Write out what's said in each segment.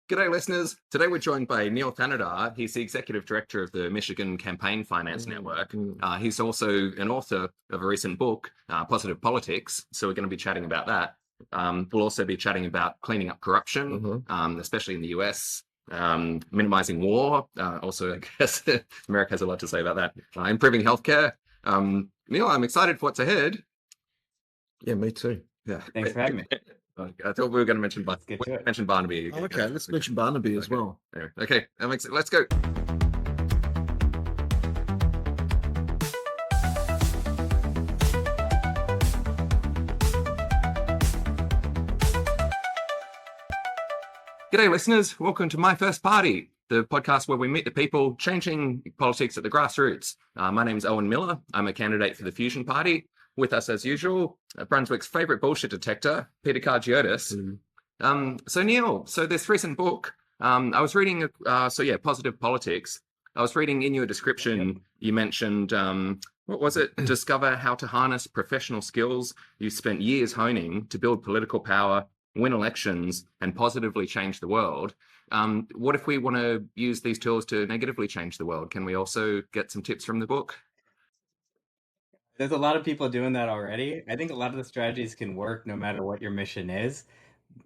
G'day, listeners. Today we're joined by Neil Thanedar. He's the executive director of the Michigan Campaign Finance Network. He's also an author of a recent book, Positive Politics. So we're going to be chatting about that. We'll also be chatting about cleaning up corruption, especially in the US, minimizing war. Also, I guess America has a lot to say about that. Improving healthcare. Neil, I'm excited for what's ahead. Yeah, me too. Yeah. Thanks for having me. I thought we were going to mention, Barnaby. Oh, okay, let's mention Barnaby as well. Okay, that makes it. Let's go. G'day, listeners. Welcome to My First Party, the podcast where we meet the people changing politics at the grassroots. My name's Owen Miller. I'm a candidate for the Fusion Party. With us, as usual, Brunswick's favourite bullshit detector, Peter Cargiotis. So Neil, this recent book, I was reading, Positive Politics. I was reading in your description, you mentioned, what was it? Discover how to harness professional skills you spent years honing to build political power, win elections, and positively change the world. What if we want to use these tools to negatively change the world? Can we also get some tips from the book? There's a lot of people doing that already. I think a lot of the strategies can work no matter what your mission is,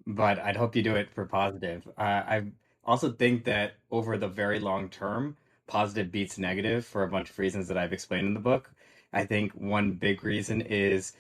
but I'd hope you do it for positive. I also think that over the very long term, positive beats negative for a bunch of reasons that I've explained in the book. I think one big reason is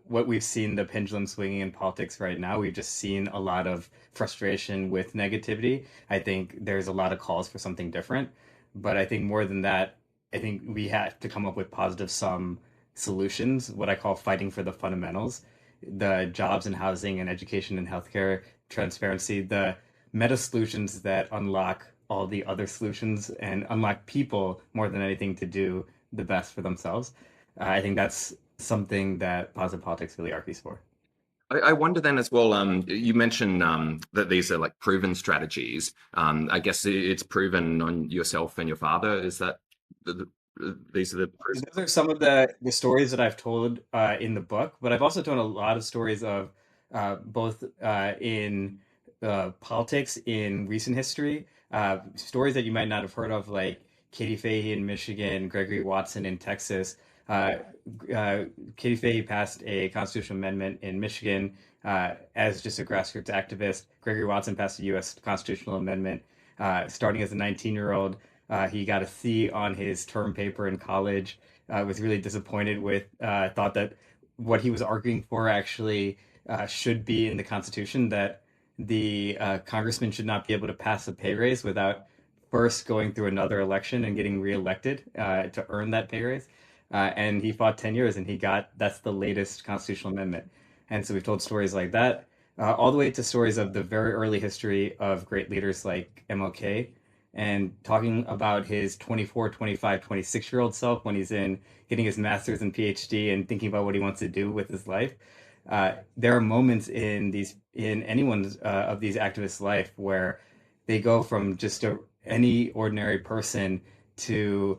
what we've seen, the pendulum swinging in politics right now. We've just seen a lot of frustration with negativity. I think there's a lot of calls for something different, but I think more than that, I think we have to come up with positive sum solutions, what I call fighting for the fundamentals, the jobs and housing and education and healthcare, transparency, the meta solutions that unlock all the other solutions and unlock people more than anything to do the best for themselves. I think that's something that positive politics really argues for. I wonder then as well, you mentioned that these are like proven strategies. I guess it's proven on yourself and your father. Is that these are the Those are some of the stories that I've told in the book, but I've also told a lot of stories of both in politics in recent history, stories that you might not have heard of, like Katie Fahey in Michigan, Gregory Watson in Texas. Katie Fahey passed a constitutional amendment in Michigan as just a grassroots activist. Gregory Watson passed a U.S. constitutional amendment starting as a 19-year-old. He got a C on his term paper in college. Was really disappointed with, thought that what he was arguing for actually should be in the Constitution, that the congressman should not be able to pass a pay raise without first going through another election and getting reelected to earn that pay raise. And he fought 10 years and that's the latest constitutional amendment. And so we've told stories like that, all the way to stories of the very early history of great leaders like MLK, and talking about his 24, 25, 26-year-old self when he's in getting his master's and PhD and thinking about what he wants to do with his life. There are moments in anyone's of these activists' life where they go from just any ordinary person to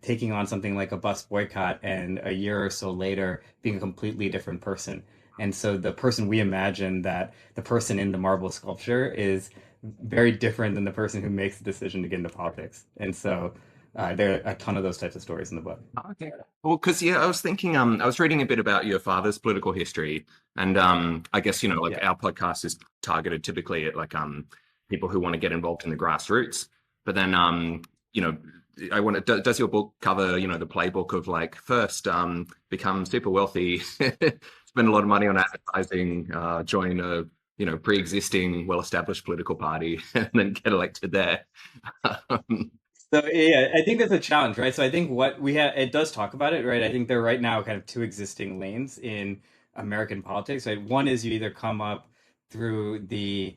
taking on something like a bus boycott, and a year or so later being a completely different person. And so the person we imagine, that the person in the marble sculpture, is very different than the person who makes the decision to get into politics. And so there are a ton of those types of stories in the book. Okay. Well, because I was thinking, I was reading a bit about your father's political history, and I guess our podcast is targeted typically at people who want to get involved in the grassroots. But then does your book cover the playbook of first become super wealthy, spend a lot of money on advertising, join a pre-existing well-established political party, and then get elected there? So yeah, I think that's a challenge, right? So I think what we have, it does talk about it, right? I think there are right now kind of two existing lanes in American politics, right? One is you either come up through the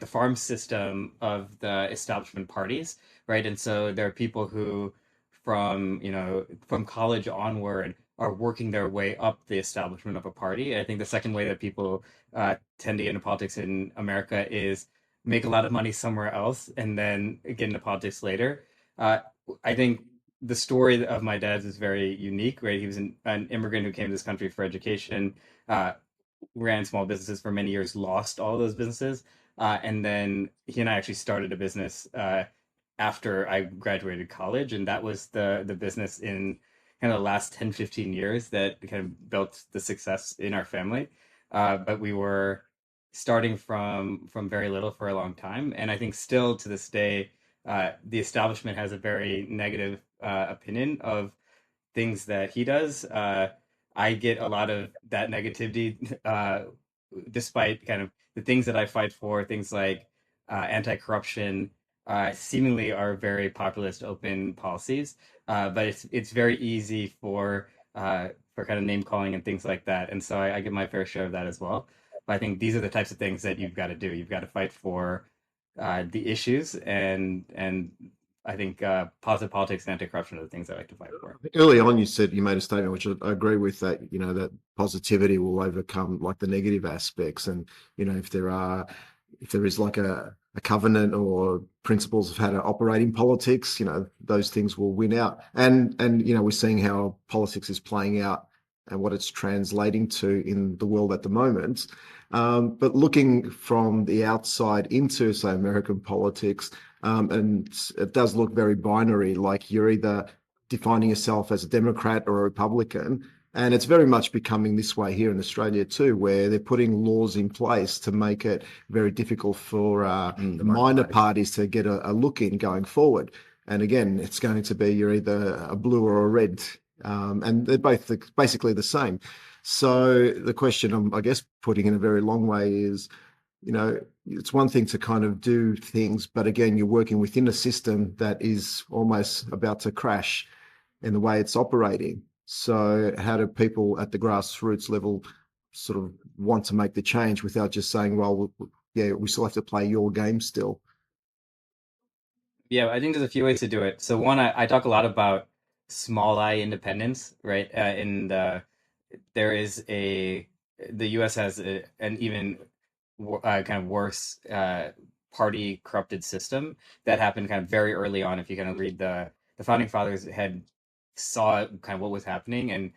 farm system of the establishment parties, right? And so there are people who from college onward are working their way up the establishment of a party. I think the second way that people tend to get into politics in America is make a lot of money somewhere else and then get into politics later. I think the story of my dad's is very unique, right? He was an immigrant who came to this country for education, ran small businesses for many years, lost all those businesses. And then he and I actually started a business after I graduated college. And that was the business in kind of the last 10, 15 years that kind of built the success in our family. But we were starting from very little for a long time. And I think still to this day, the establishment has a very negative opinion of things that he does. I get a lot of that negativity, despite kind of the things that I fight for, things like anti-corruption, seemingly are very populist, open policies. But it's very easy for kind of name calling and things like that, and so I get my fair share of that as well. But I think these are the types of things that you've got to do. You've got to fight for the issues, and I think positive politics and anti-corruption are the things I like to fight for. Early on, you made a statement, which I agree with, that, that positivity will overcome like the negative aspects. And, if there is like a covenant or principles of how to operate in politics, those things will win out. And, we're seeing how politics is playing out and what it's translating to in the world at the moment. But looking from the outside into, say, American politics, and it does look very binary, like you're either defining yourself as a Democrat or a Republican. And it's very much becoming this way here in Australia too, where they're putting laws in place to make it very difficult for the minor parties to get a look in going forward. And again, it's going to be you're either a blue or a red, and they're both basically the same. So the question I'm, I guess, putting in a very long way is, it's one thing to kind of do things, but again, you're working within a system that is almost about to crash in the way it's operating. So how do people at the grassroots level sort of want to make the change without just saying, well, yeah, we still have to play your game still? Yeah, I think there's a few ways to do it. So one, I talk a lot about small I independence, right? There is the U.S. has an even kind of worse party corrupted system that happened kind of very early on. If you kind of read the founding fathers had saw kind of what was happening, and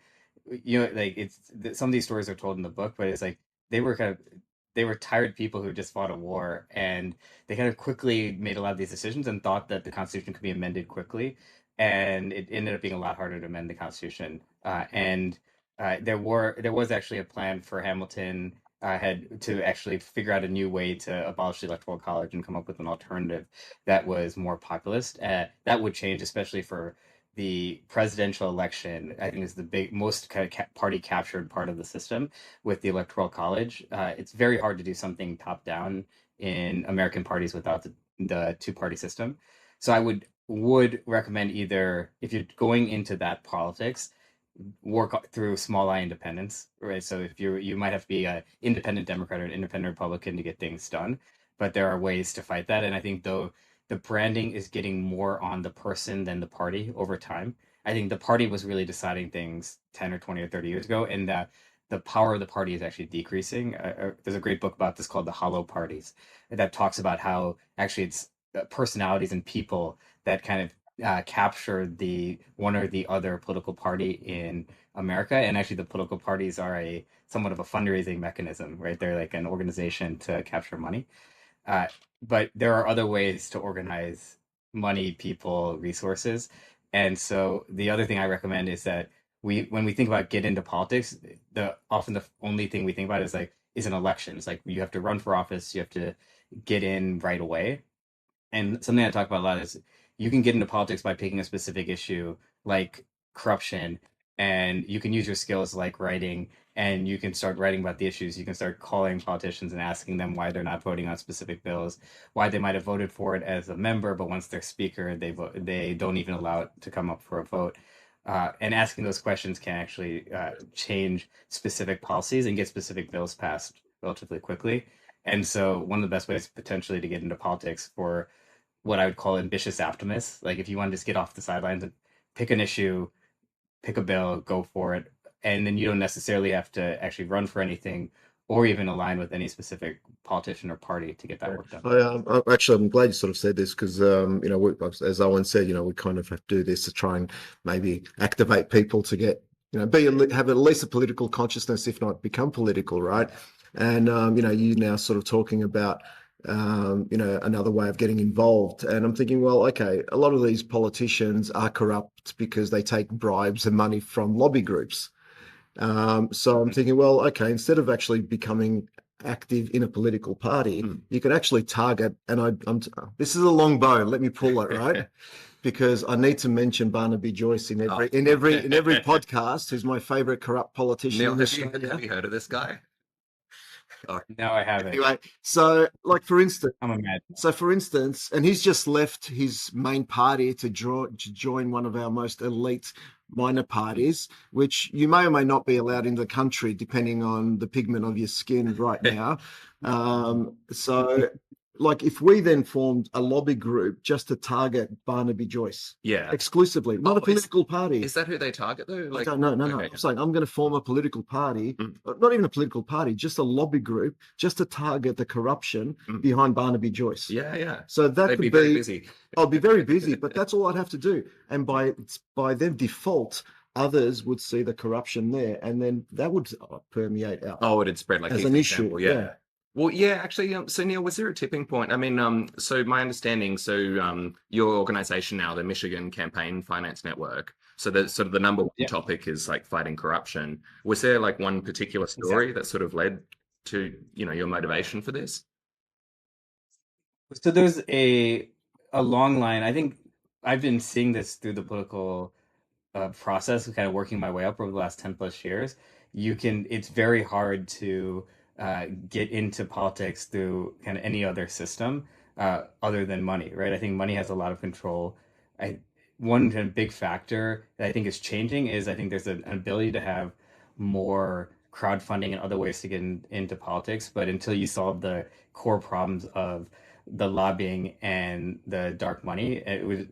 like some of these stories are told in the book, but it's like they were kind of they were tired people who just fought a war, and they kind of quickly made a lot of these decisions and thought that the Constitution could be amended quickly, and it ended up being a lot harder to amend the Constitution. And there was actually a plan for Hamilton had to actually figure out a new way to abolish the Electoral College and come up with an alternative that was more populist. That would change, especially for the presidential election. I think is the most kind of party captured part of the system with the Electoral College. It's very hard to do something top down in American parties without the two party system. So I would recommend, either if you're going into that politics, work through small I independence, right? So if you might have to be an independent Democrat or an independent Republican to get things done, but there are ways to fight that. And I think, though, the branding is getting more on the person than the party over time. I think the party was really deciding things 10 or 20 or 30 years ago, and that the power of the party is actually decreasing. There's a great book about this called The Hollow Parties that talks about how actually it's personalities and people that kind of capture the one or the other political party in America. And actually, the political parties are a somewhat of a fundraising mechanism, right? They're like an organization to capture money. Uh, but there are other ways to organize money, people, resources. And so the other thing I recommend is that when we think about get into politics, often the only thing we think about is an election. It's like you have to run for office, you have to get in right away. And something I talk about a lot is you can get into politics by picking a specific issue like corruption, and you can use your skills like writing, and you can start writing about the issues. You can start calling politicians and asking them why they're not voting on specific bills, why they might have voted for it as a member, but once they're speaker, they don't even allow it to come up for a vote. And asking those questions can actually change specific policies and get specific bills passed relatively quickly. And so, one of the best ways potentially to get into politics for what I would call ambitious optimists. Like if you want to just get off the sidelines and pick an issue, pick a bill, go for it, and then you don't necessarily have to actually run for anything or even align with any specific politician or party to get that work done. I'm glad you sort of said this because, as Owen said, we kind of have to do this to try and maybe activate people to get have at least a political consciousness, if not become political, right? And you now sort of talking about another way of getting involved. And I'm thinking, well, okay, a lot of these politicians are corrupt because they take bribes and money from lobby groups. So I'm thinking, well, okay, instead of actually becoming active in a political party, you could actually target, and this is a long bow, let me pull it, right? Because I need to mention Barnaby Joyce in every podcast, who's my favorite corrupt politician Neil, in Australia. have you heard of this guy? No, I haven't. Anyway, so like for instance, I'm a mad. and he's just left his main party to join one of our most elite minor parties, which you may or may not be allowed in the country depending on the pigment of your skin right now. So like if we then formed a lobby group just to target Barnaby Joyce exclusively, not a political party. Is that who they target though? Like, no. Okay. I'm saying I'm going to form a political party, not even a political party, just a lobby group, just to target the corruption behind Barnaby Joyce. Yeah. So that They'd could be very busy. I'll be very busy, but that's all I'd have to do. And by then default, others would see the corruption there, and then that would permeate out. Oh, it'd spread like as an issue. Yeah. Well, yeah, actually, so Neil, was there a tipping point? I mean, so my understanding, your organization now, the Michigan Campaign Finance Network, so the sort of the number one topic is like fighting corruption. Was there like one particular story that sort of led to, your motivation for this? So there's a long line. I think I've been seeing this through the political process of kind of working my way up over the last 10 plus years. It's very hard to get into politics through kind of any other system other than money, right? I think money has a lot of control. One kind of big factor that I think is changing is I think there's an ability to have more crowdfunding and other ways to get into politics, but until you solve the core problems of the lobbying and the dark money,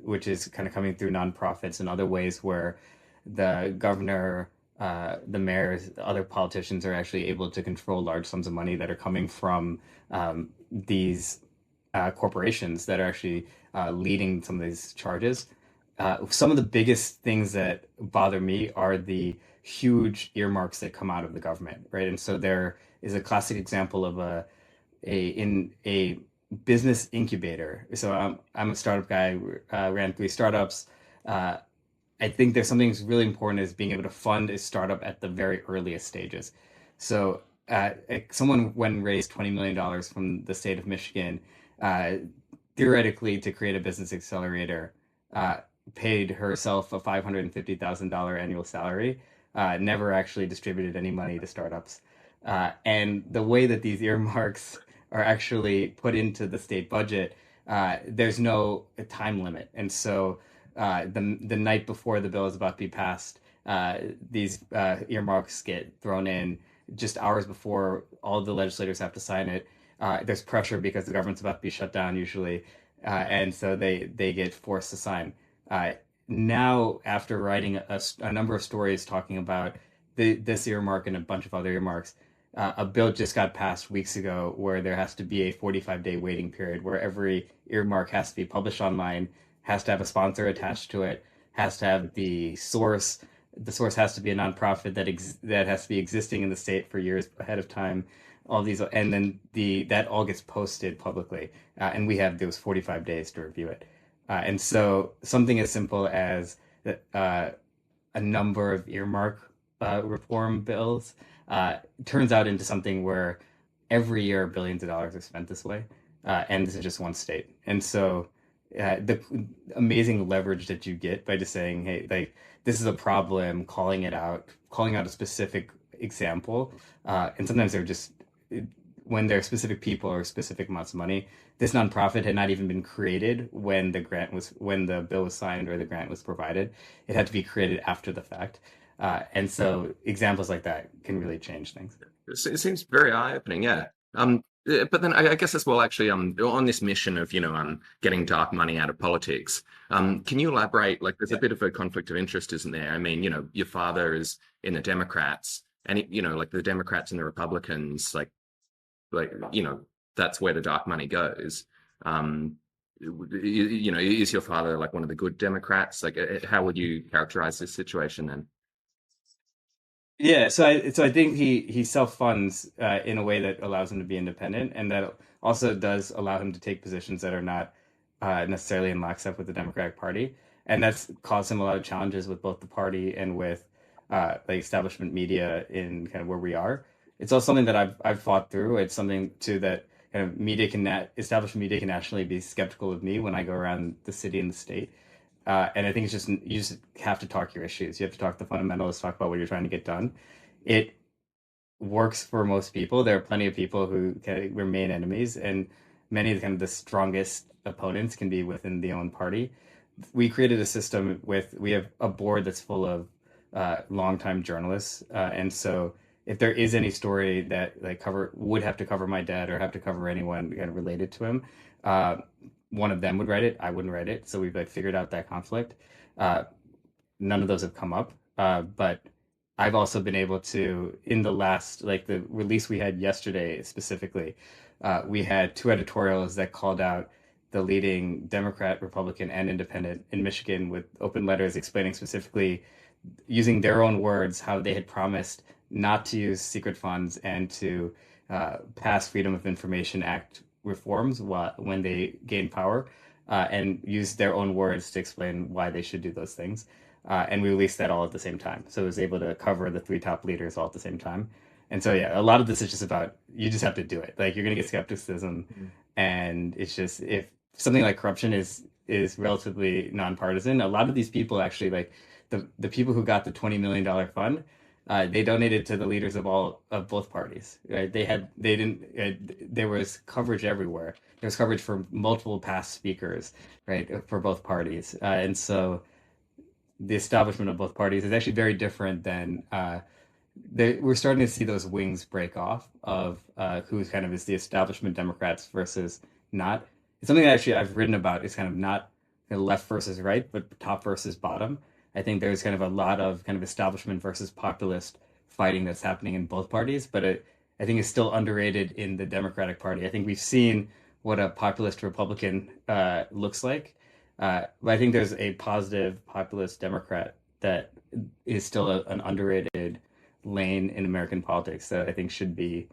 which is kind of coming through nonprofits and other ways where the governor, the mayors, other politicians are actually able to control large sums of money that are coming from these corporations that are actually leading some of these charges. Some of the biggest things that bother me are the huge earmarks that come out of the government, right? And so there is a classic example of a business incubator. So I'm a startup guy, ran 3 startups. I think there's something that's really important is being able to fund a startup at the very earliest stages. So someone went and raised $20 million from the state of Michigan, theoretically to create a business accelerator, paid herself a $550,000 annual salary, never actually distributed any money to startups. And the way that these earmarks are actually put into the state budget, there's no time limit. And so the night before the bill is about to be passed, these earmarks get thrown in just hours before all the legislators have to sign it. There's pressure because the government's about to be shut down usually, and so they get forced to sign. Now, after writing a number of stories talking about this earmark and a bunch of other earmarks, a bill just got passed weeks ago where there has to be a 45-day waiting period where every earmark has to be published online, has to have a sponsor attached to it, has to have the source. The source has to be a nonprofit that has to be existing in the state for years ahead of time. All these, and then that all gets posted publicly, and we have those 45 days to review it. And so something as simple as a number of earmark reform bills turns out into something where every year billions of dollars are spent this way, and this is just one state. And so the amazing leverage that you get by just saying, hey, like, this is a problem, calling out a specific example, and sometimes they're just, when they're specific people or specific amounts of money. This nonprofit had not even been created when the bill was signed or the grant was provided. It had to be created after the fact. And so examples like that can really change things. It seems very eye-opening, yeah. But then I guess as well, actually, on this mission of, getting dark money out of politics, can you elaborate? Like, there's a bit of a conflict of interest, isn't there? I mean, your father is in the Democrats, and like the Democrats and the Republicans, like that's where the dark money goes. Is your father like one of the good Democrats? Like, how would you characterize this situation then? Yeah, so I think he self funds in a way that allows him to be independent, and that also does allow him to take positions that are not necessarily in lockstep with the Democratic Party, and that's caused him a lot of challenges with both the party and with like establishment media in kind of where we are. It's also something that I've fought through. It's something too that kind of established media can nationally be skeptical of me when I go around the city and the state. And I think it's just you just have to talk your issues. You have to talk the fundamentals, talk about what you're trying to get done. It works for most people. There are plenty of people who can remain enemies, and many of the kind of the strongest opponents can be within the own party. We created a system with we have a board that's full of longtime journalists, and so if there is any story that like cover would have to cover my dad or have to cover anyone kind of related to him, uh, one of them would write it. I wouldn't write it. So we've like figured out that conflict. Uh, None of those have come up, but I've also been able to in the last like the release we had yesterday specifically, we had two editorials that called out the leading Democrat, Republican, and Independent in Michigan with open letters explaining specifically using their own words how they had promised not to use secret funds and to pass Freedom of Information Act reforms when they gain power, and use their own words to explain why they should do those things. And we released that all at the same time. So it was able to cover the three top leaders all at the same time. And so, yeah, a lot of this is just about you just have to do it. Like you're going to get skepticism, Mm. and it's just if something like corruption is relatively nonpartisan, a lot of these people actually like the people who got the $20 million fund, they donated to the leaders of all of both parties. Right? They didn't. There was coverage everywhere. There was coverage for multiple past speakers, right, for both parties, and so the establishment of both parties is actually very different than we're starting to see those wings break off of who kind of is the establishment Democrats versus not. It's something that actually I've written about. It's kind of not left versus right, but top versus bottom. I think there's kind of a lot of kind of establishment versus populist fighting that's happening in both parties, but I think it's still underrated in the Democratic Party. I think we've seen what a populist Republican looks like, but I think there's a positive populist Democrat that is still an underrated lane in American politics that I think should be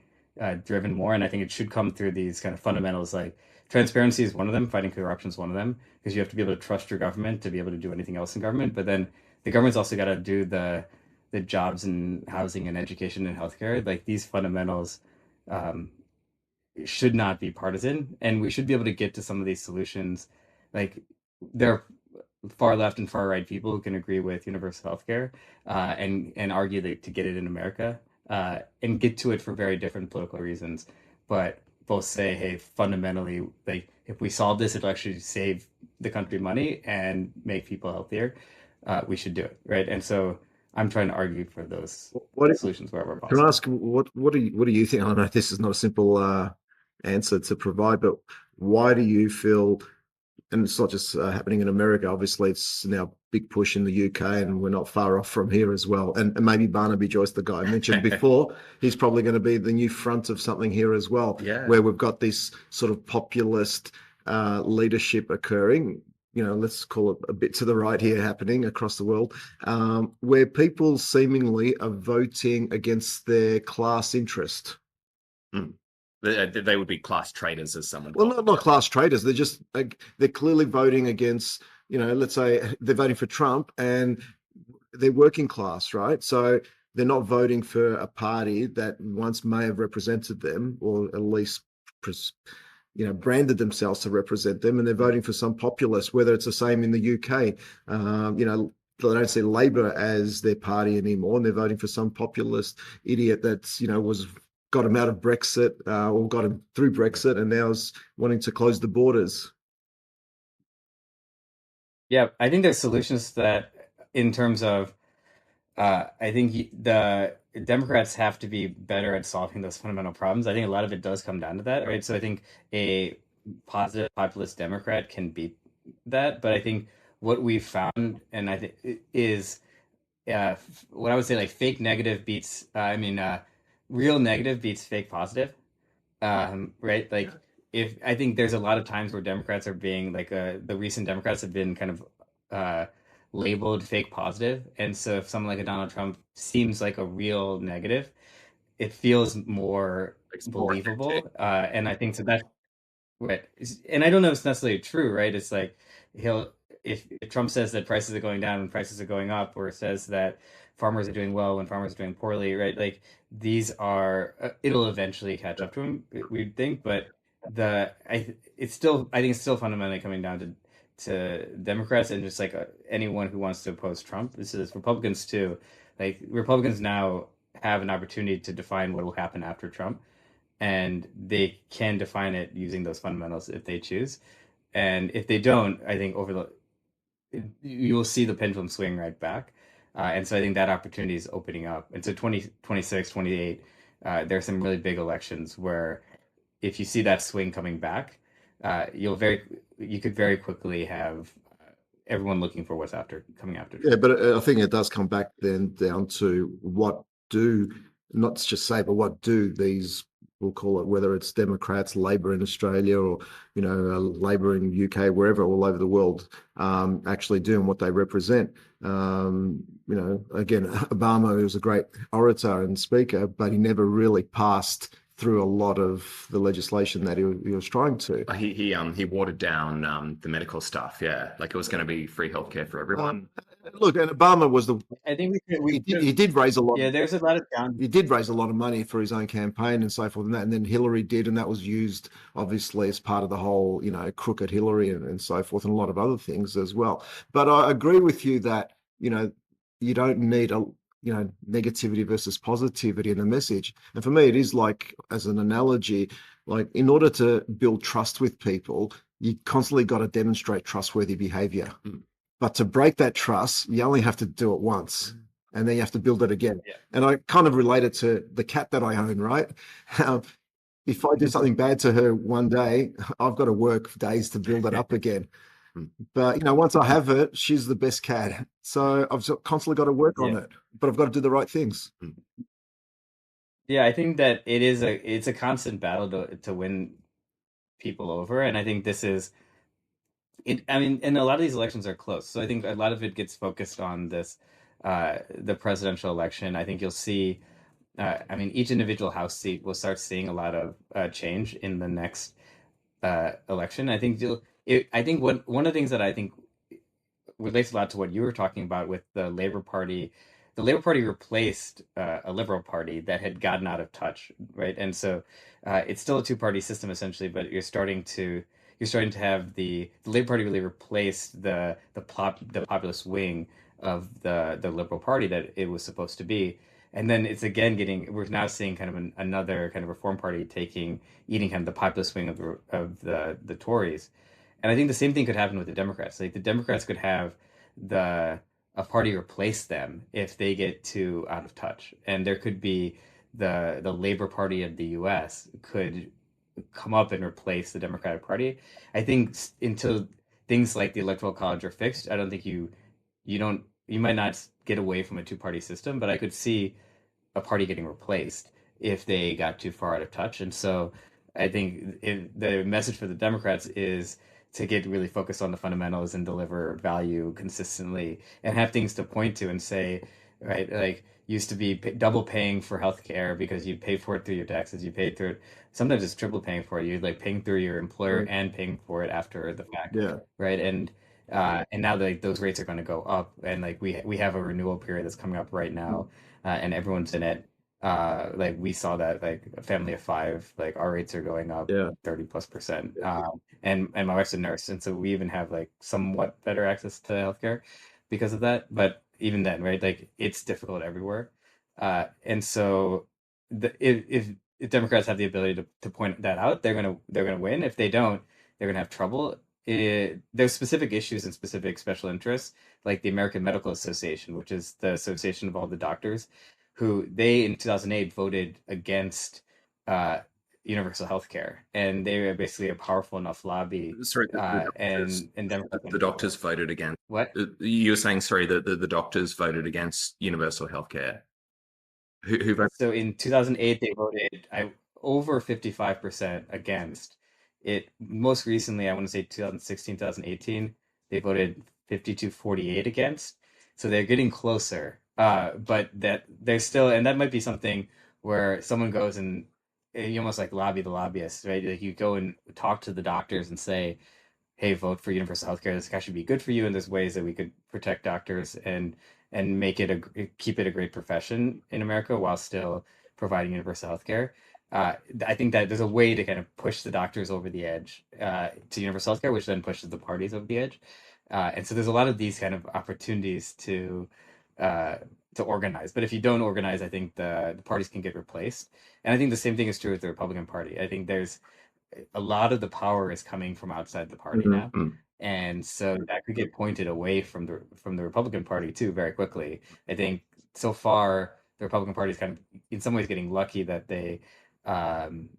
driven more. And I think it should come through these kind of fundamentals like transparency is one of them, fighting corruption is one of them, because you have to be able to trust your government to be able to do anything else in government. But then the government's also got to do the jobs and housing and education and healthcare. Like these fundamentals um, should not be partisan, and we should be able to get to some of these solutions. Like there are far left and far right people who can agree with universal healthcare, and argue that to get it in America, and get to it for very different political reasons, but both say, hey, fundamentally, like if we solve this, it'll actually save the country money and make people healthier. We should do it, right? And so I'm trying to argue for those What solutions wherever can I possible. ask? What do you think? I know this is not a simple answer to provide, but why do you feel? And it's not just happening in America. Obviously, it's now a big push in the UK, and we're not far off from here as well. And maybe Barnaby Joyce, the guy I mentioned before, he's probably going to be the new front of something here as well, Yeah. where we've got this sort of populist leadership occurring. Let's call it a bit to the right here happening across the world, where people seemingly are voting against their class interest. Mm. They would be class traitors, as someone Well, called not them. not class traitors. They're just like they're clearly voting against. Let's say they're voting for Trump, and they're working class, right? So they're not voting for a party that once may have represented them, or at least branded themselves to represent them, and they're voting for some populist. Whether it's the same in the UK, they don't see Labour as their party anymore, and they're voting for some populist idiot that's was got him out of Brexit, or got him through Brexit, and now is wanting to close the borders. Yeah, I think there's solutions to that in terms of I think the Democrats have to be better at solving those fundamental problems. I think a lot of it does come down to that, right? So I think a positive populist Democrat can beat that, but I think what we've found, and I think is what I would say like fake negative beats, real negative beats fake positive, right? Like if I think there's a lot of times where Democrats are being like the recent Democrats have been kind of uh, labeled fake positive. And so if someone like a Donald Trump seems like a real negative, it feels more It's more authentic. believable. And I think so that's right. And I don't know if it's necessarily true, right? It's like he'll if Trump says that prices are going down when prices are going up, or says that farmers are doing well when farmers are doing poorly, right? Like these are it'll eventually catch up to him, we'd think, but it's still I think it's still fundamentally coming down to Democrats and just like anyone who wants to oppose Trump. This is Republicans too. Like Republicans now have an opportunity to define what will happen after Trump, and they can define it using those fundamentals if they choose. And if they don't, I think you will see the pendulum swing right back. And so I think that opportunity is opening up. And so 2026, 28, there are some really big elections where if you see that swing coming back, you could very quickly have everyone looking for what's coming after Yeah, Trump. but I think it does come back then down to what do, not just say, but what do these, we'll call it, whether it's Democrats, Labor in Australia, or Labor in UK, wherever, all over the world, actually do and what they represent. Again, Obama was a great orator and speaker, but he never really passed through a lot of the legislation that he was trying to. He watered down the medical stuff. Yeah, like it was going to be free healthcare for everyone. Look, and Obama was I think he did raise a lot. Yeah, there's a lot of down. He did raise a lot of money for his own campaign and so forth, and then Hillary did, and that was used obviously as part of the whole, crooked Hillary and so forth, and a lot of other things as well. But I agree with you that you don't need negativity versus positivity in the message. And for me, it is like, as an analogy, like in order to build trust with people, you constantly got to demonstrate trustworthy behavior. But to break that trust, you only have to do it once, and then you have to build it again. Yeah. And I kind of relate it to the cat that I own, right? If I do something bad to her one day, I've got to work for days to build it up again. But once I have it, she's the best cat. So I've constantly got to work on it, but I've got to do the right things. Yeah, I think that it's a constant battle to win people over, and I think this is it. I mean, and a lot of these elections are close, so I think a lot of it gets focused on the presidential election. I think you'll see. I mean, each individual House seat will start seeing a lot of change in the next election. I think one of the things that I think relates a lot to what you were talking about with the Labor Party. The Labor Party replaced a Liberal Party that had gotten out of touch, right? And so it's still a two-party system essentially, but you're starting to have the Labor Party really replaced the populist wing of the Liberal Party that it was supposed to be. And then it's again we're now seeing kind of another kind of Reform Party eating kind of the populist wing of the Tories. And I think the same thing could happen with the Democrats. Like the Democrats could have a party replace them if they get too out of touch, and there could be the Labor Party of the U.S. could come up and replace the Democratic Party. I think until things like the Electoral College are fixed, I don't think you might not get away from a two-party system, but I could see a party getting replaced if they got too far out of touch. And so I think the message for the Democrats is to get really focused on the fundamentals and deliver value consistently and have things to point to and say, right, like used to be double paying for healthcare because you pay for it through your taxes, you pay through it. Sometimes it's triple paying for it. You're like paying through your employer and paying for it after the fact, right? And now like those rates are going to go up, and like we have a renewal period that's coming up right now, and everyone's in it. Like we saw that like a family of five, like our rates are going up 30+%. And my wife's a nurse, and so we even have like somewhat better access to healthcare because of that. But even then, right, like it's difficult everywhere. And so if Democrats have the ability to point that out, they're gonna win. If they don't, they're gonna have trouble. There's specific issues and specific special interests, like the American Medical Association, which is the association of all the doctors, who they in 2008 voted against universal health care, and they were basically a powerful enough lobby. Sorry, and the doctors voted against. What? You were saying, sorry, that the doctors voted against universal healthcare. Who voted? So in 2008, they voted over 55% against it. Most recently, I want to say 2016, 2018, they voted 52-48 against. So they're getting closer. But that there's still, and that might be something where someone goes and you almost like lobby the lobbyists, right? Like you go and talk to the doctors and say, hey, vote for universal healthcare. This actually be good for you, and there's ways that we could protect doctors and make it keep it a great profession in America while still providing universal healthcare. I think that there's a way to kind of push the doctors over the edge to universal healthcare, which then pushes the parties over the edge. And so there's a lot of these kind of opportunities uh, to organize. But if you don't organize, I think the parties can get replaced. And I think the same thing is true with the Republican Party. I think there's a lot of the power is coming from outside the party now. Mhm. And so that could get pointed away from the Republican Party too very quickly. I think so far the Republican Party is kind of in some ways getting lucky that they um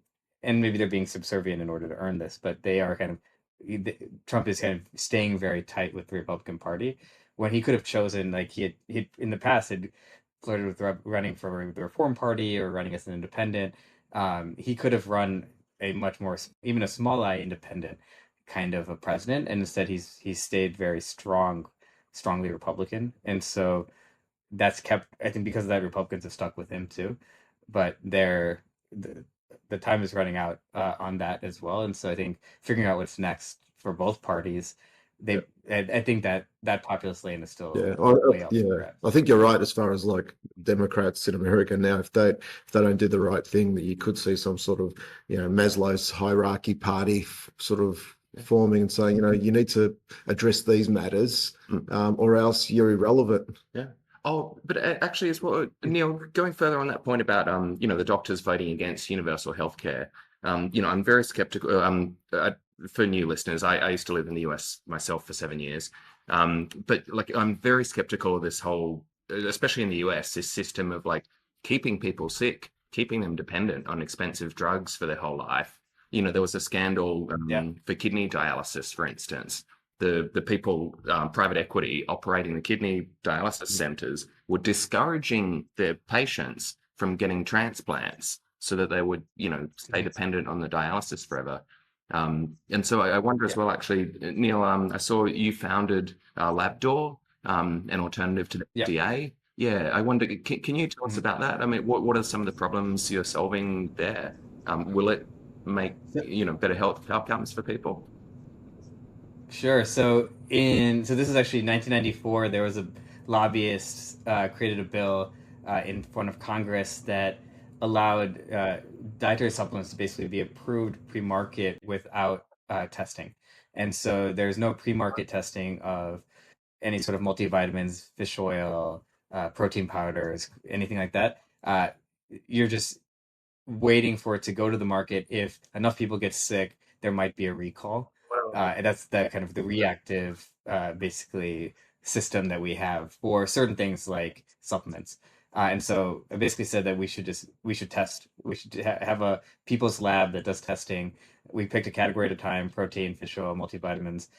and maybe they're being subservient in order to earn this, but they are kind of Trump is kind of staying very tight with the Republican Party when he could have chosen like he in the past had flirted with running for the Reform Party or running as an independent. He could have run a much more even a small I independent kind of a president, and instead he's stayed very strongly Republican, and so that's kept. I think because of that, Republicans have stuck with him too, but the, the time is running out on that as well, and so I think figuring out what's next for both parties, Yeah. I think that that populist lane is Yeah, still way up for yeah. grabs. I think you're right as far as like Democrats in America now. If they don't do the right thing, that you could see some sort of Maslow's hierarchy party sort of forming and saying you need to address these matters, or else you're irrelevant. Yeah. Oh, but actually, as well, Neil, going further on that point about the doctors voting against universal healthcare, I'm very skeptical. For new listeners, I used to live in the US myself for 7 years, but like I'm very skeptical of this whole, especially in the US, this system of like keeping people sick, keeping them dependent on expensive drugs for their whole life. There was a scandal Yeah. for kidney dialysis, for instance. The people, private equity operating the kidney dialysis centers were discouraging their patients from getting transplants so that they would, stay dependent on the dialysis forever. And so I wonder as Yeah. well, actually, Neil, I saw you founded Labdoor, an alternative to the Yeah. FDA. Yeah, I wonder, can you tell us Mhm. about that? I mean, what are some of the problems you're solving there? Will it make, So, better health outcomes for people? sure. So this is actually 1994. There was a lobbyist created a bill in front of Congress that allowed dietary supplements to basically be approved pre-market without testing. And so there's no pre-market testing of any sort of multivitamins, fish oil, protein powders, anything like that. You're just waiting for it to go to the market. If enough people get sick, there might be a recall. And that's the kind of the reactive, basically, system that we have for certain things like supplements. And so I basically said that we should test, have a people's lab that does testing. We picked a category at a time: protein, fish oil, multivitamins.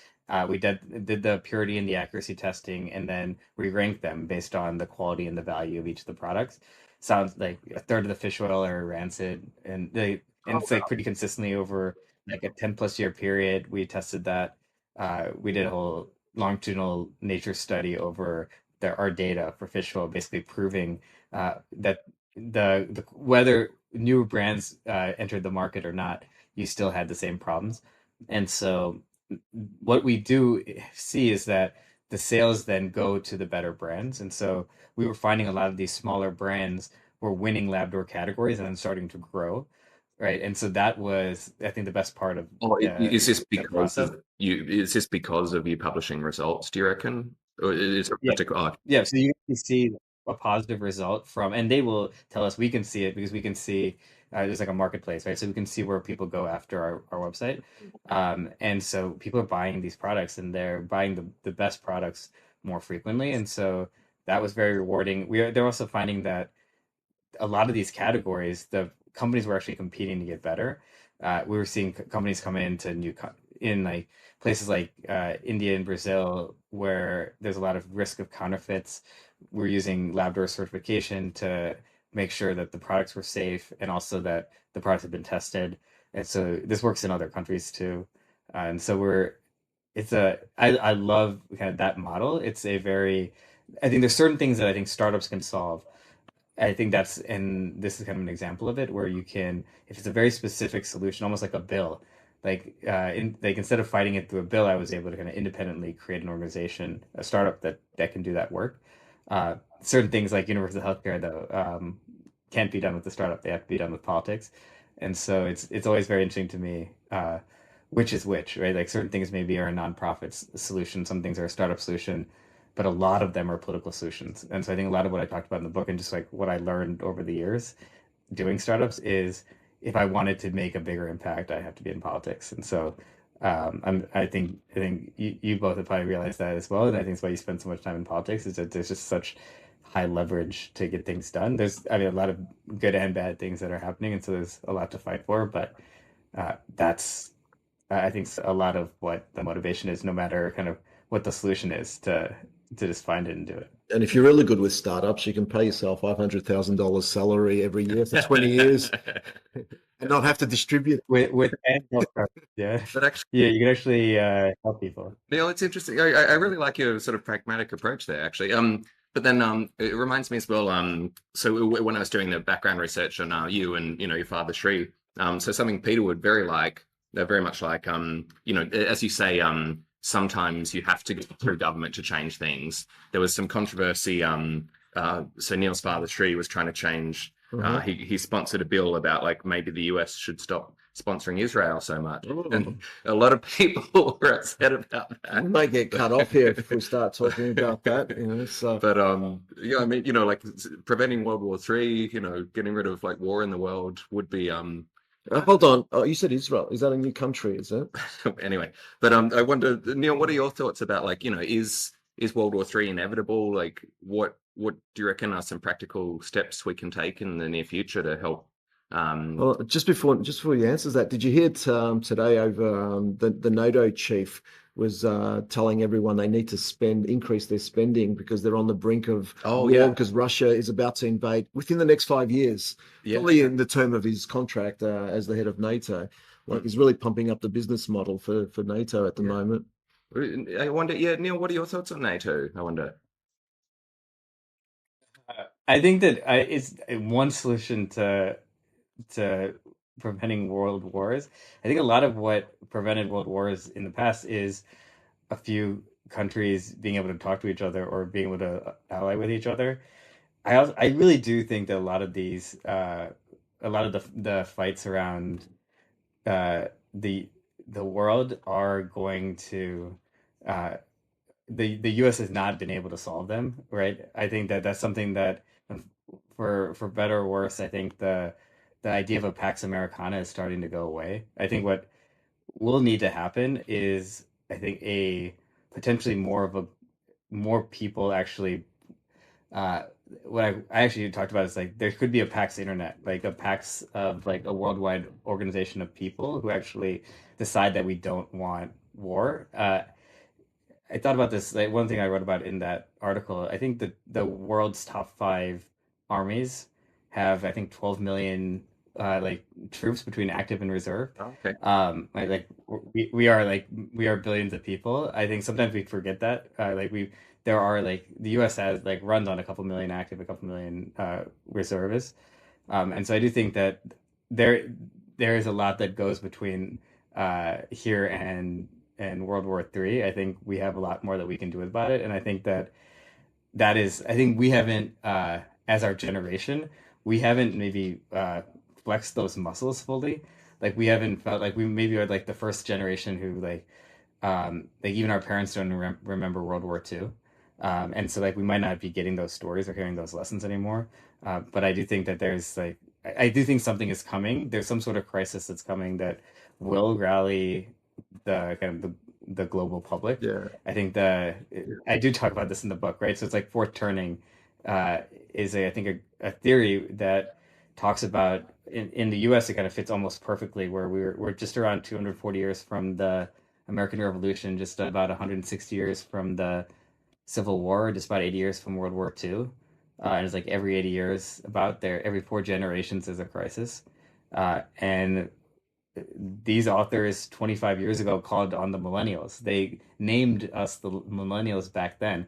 We did the purity and the accuracy testing, and then we ranked them based on the quality and the value of each of the products. Sounds like a third of the fish oil are rancid, and Oh, it's like pretty consistently over like a 10 plus year period. We tested that. We did a whole longitudinal nature study over our data for fish oil, basically proving that the whether new brands entered the market or not, you still had the same problems. And so what we do see is that the sales then go to the better brands. And so we were finding a lot of these smaller brands were winning Labdoor categories and then starting to grow. Right. And so that was, I think, the best part of Oh, is this the because process. of you? Is this because of you publishing results? Do you reckon, or is it Yeah. oh, Yeah. So you can see a positive result from, and they will tell us we can see it because we can see there's like a marketplace, right? So we can see where people go after our website. And so people are buying these products and they're buying the best products more frequently. And so that was very rewarding. They're also finding that a lot of these categories, the companies were actually competing to get better. We were seeing companies come into in like places like India and Brazil, where there's a lot of risk of counterfeits. We're using Labdoor certification to make sure that the products were safe and also that the products have been tested. And so this works in other countries too. And so I love kind of that model. It's a very, I think there's certain things that I think startups can solve. I think that's, and this is kind of an example of it, where you can, if it's a very specific solution, almost like a bill, like instead of fighting it through a bill, I was able to kind of independently create an organization, a startup that can do that work. Certain things like universal healthcare, though, can't be done with the startup. They have to be done with politics, and so it's always very interesting to me, which is which, right? Like certain things maybe are a nonprofit solution, some things are a startup solution, but a lot of them are political solutions. And so I think a lot of what I talked about in the book and just like what I learned over the years doing startups is if I wanted to make a bigger impact, I have to be in politics. And so I think you both have probably realized that as well. And I think it's why you spend so much time in politics is that there's just such high leverage to get things done. There's, I mean, a lot of good and bad things that are happening, and so there's a lot to fight for. But that's I think a lot of what the motivation is, no matter kind of what the solution is, to just find it and do it. And if you're really good with startups, you can pay yourself $500,000 salary every year for 20 years and not have to distribute. With and no start, yeah, But actually, yeah, you can actually help people. Neil, it's interesting. I really like your sort of pragmatic approach there, actually. But then it reminds me as well. So when I was doing the background research on you and your father Sri, so something Peter would very like, they're very much like, as you say, sometimes you have to go through government to change things. There was some controversy. So Neil's father Sri was trying to change. He sponsored a bill about like maybe the US should stop sponsoring Israel so much. And a lot of people were upset about that. We might get cut off here if we start talking about that, So, But yeah, I mean, like preventing World War III, getting rid of like war in the world would be hold on. Oh, you said Israel. Is that a new country? Is it? anyway. But I wonder, Neil, what are your thoughts about like, is World War III inevitable? Like, what do you reckon are some practical steps we can take in the near future to help? Well, just before you answer that, did you hear today over the NATO chief was telling everyone they need to increase their spending because they're on the brink of war because Russia is about to invade within the next 5 years, probably in the term of his contract as the head of NATO. Like he's really pumping up the business model for NATO at the moment. I wonder, Neil, what are your thoughts on NATO? I wonder. I think that it's one solution to preventing world wars. I think a lot of what prevented world wars in the past is a few countries being able to talk to each other or being able to ally with each other. I really do think that a lot of the fights around uh, the the world are going to uh, the U.S. has not been able to solve them, right? I think that that's something that, for better or worse, I think the idea of a Pax Americana is starting to go away. I think what will need to happen is, I think, a potentially more people actually what I actually talked about is like there could be a Pax Internet, like a Pax of like a worldwide organization of people who actually decide that we don't want war. I thought about this. Like one thing I wrote about in that article, I think the world's top five armies have, I think, 12 million like troops between active and reserve. Okay. We are billions of people. I think sometimes we forget that. There are like the U.S. has like runs on a couple million active, a couple million reservists. And so I do think that there there is a lot that goes between here and World War III. I think we have a lot more that we can do about it, and I think I think we haven't, as our generation, we haven't maybe flexed those muscles fully. Like we haven't felt like we maybe are like the first generation who like even our parents don't remember World War II. And so like we might not be getting those stories or hearing those lessons anymore. But I do think that there's like I do think something is coming. There's some sort of crisis that's coming that will rally the kind of the global public. Yeah. I think I do talk about this in the book, right? So it's like fourth turning uh, is I think a theory that talks about in the US it kind of fits almost perfectly where we're just around 240 years from the American Revolution, just about 160 years from the Civil War, just about 80 years from World War II. And it's like every 80 years, every four generations, there's a crisis. And these authors 25 years ago called on the millennials. They named us the millennials back then.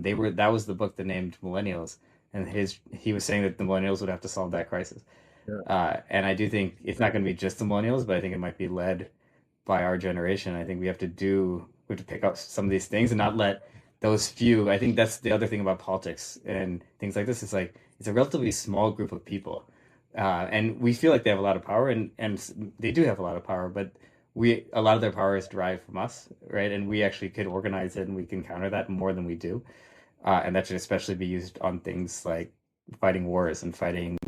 They were that was the book that named millennials, and his he was saying that the millennials would have to solve that crisis. Yeah. And I do think it's not going to be just the millennials, but I think it might be led by our generation. I think we have to pick up some of these things and not let those few. I think that's the other thing about politics and things like this. Is like it's a relatively small group of people, and we feel like they have a lot of power, and they do have a lot of power, but a lot of their power is derived from us, right? And we actually could organize it, and we can counter that more than we do, and that should especially be used on things like fighting wars and fighting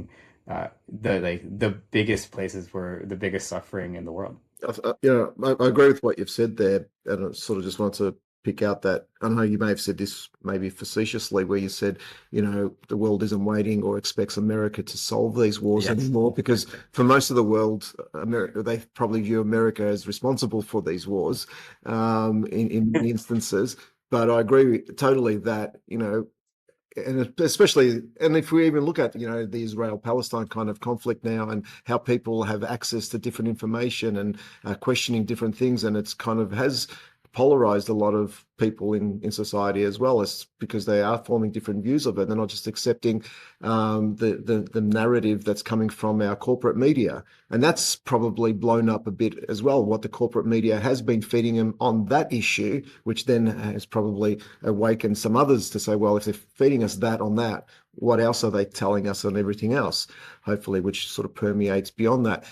the biggest places where the biggest suffering in the world. I agree with what you've said there, and I sort of just want to pick out that I know you may have said this maybe facetiously, where you said, the world isn't waiting or expects America to solve these wars Yes. anymore, because for most of the world, America, they probably view America as responsible for these wars, in many instances. But I agree totally that, and especially, and if we even look at the Israel-Palestine kind of conflict now, and how people have access to different information and questioning different things, and it's kind of has polarized a lot of people in society as well, as because they are forming different views of it. They're not just accepting the narrative that's coming from our corporate media, and that's probably blown up a bit as well, what the corporate media has been feeding them on that issue, which then has probably awakened some others to say, well, if they're feeding us that on that, what else are they telling us on everything else, hopefully, which sort of permeates beyond that.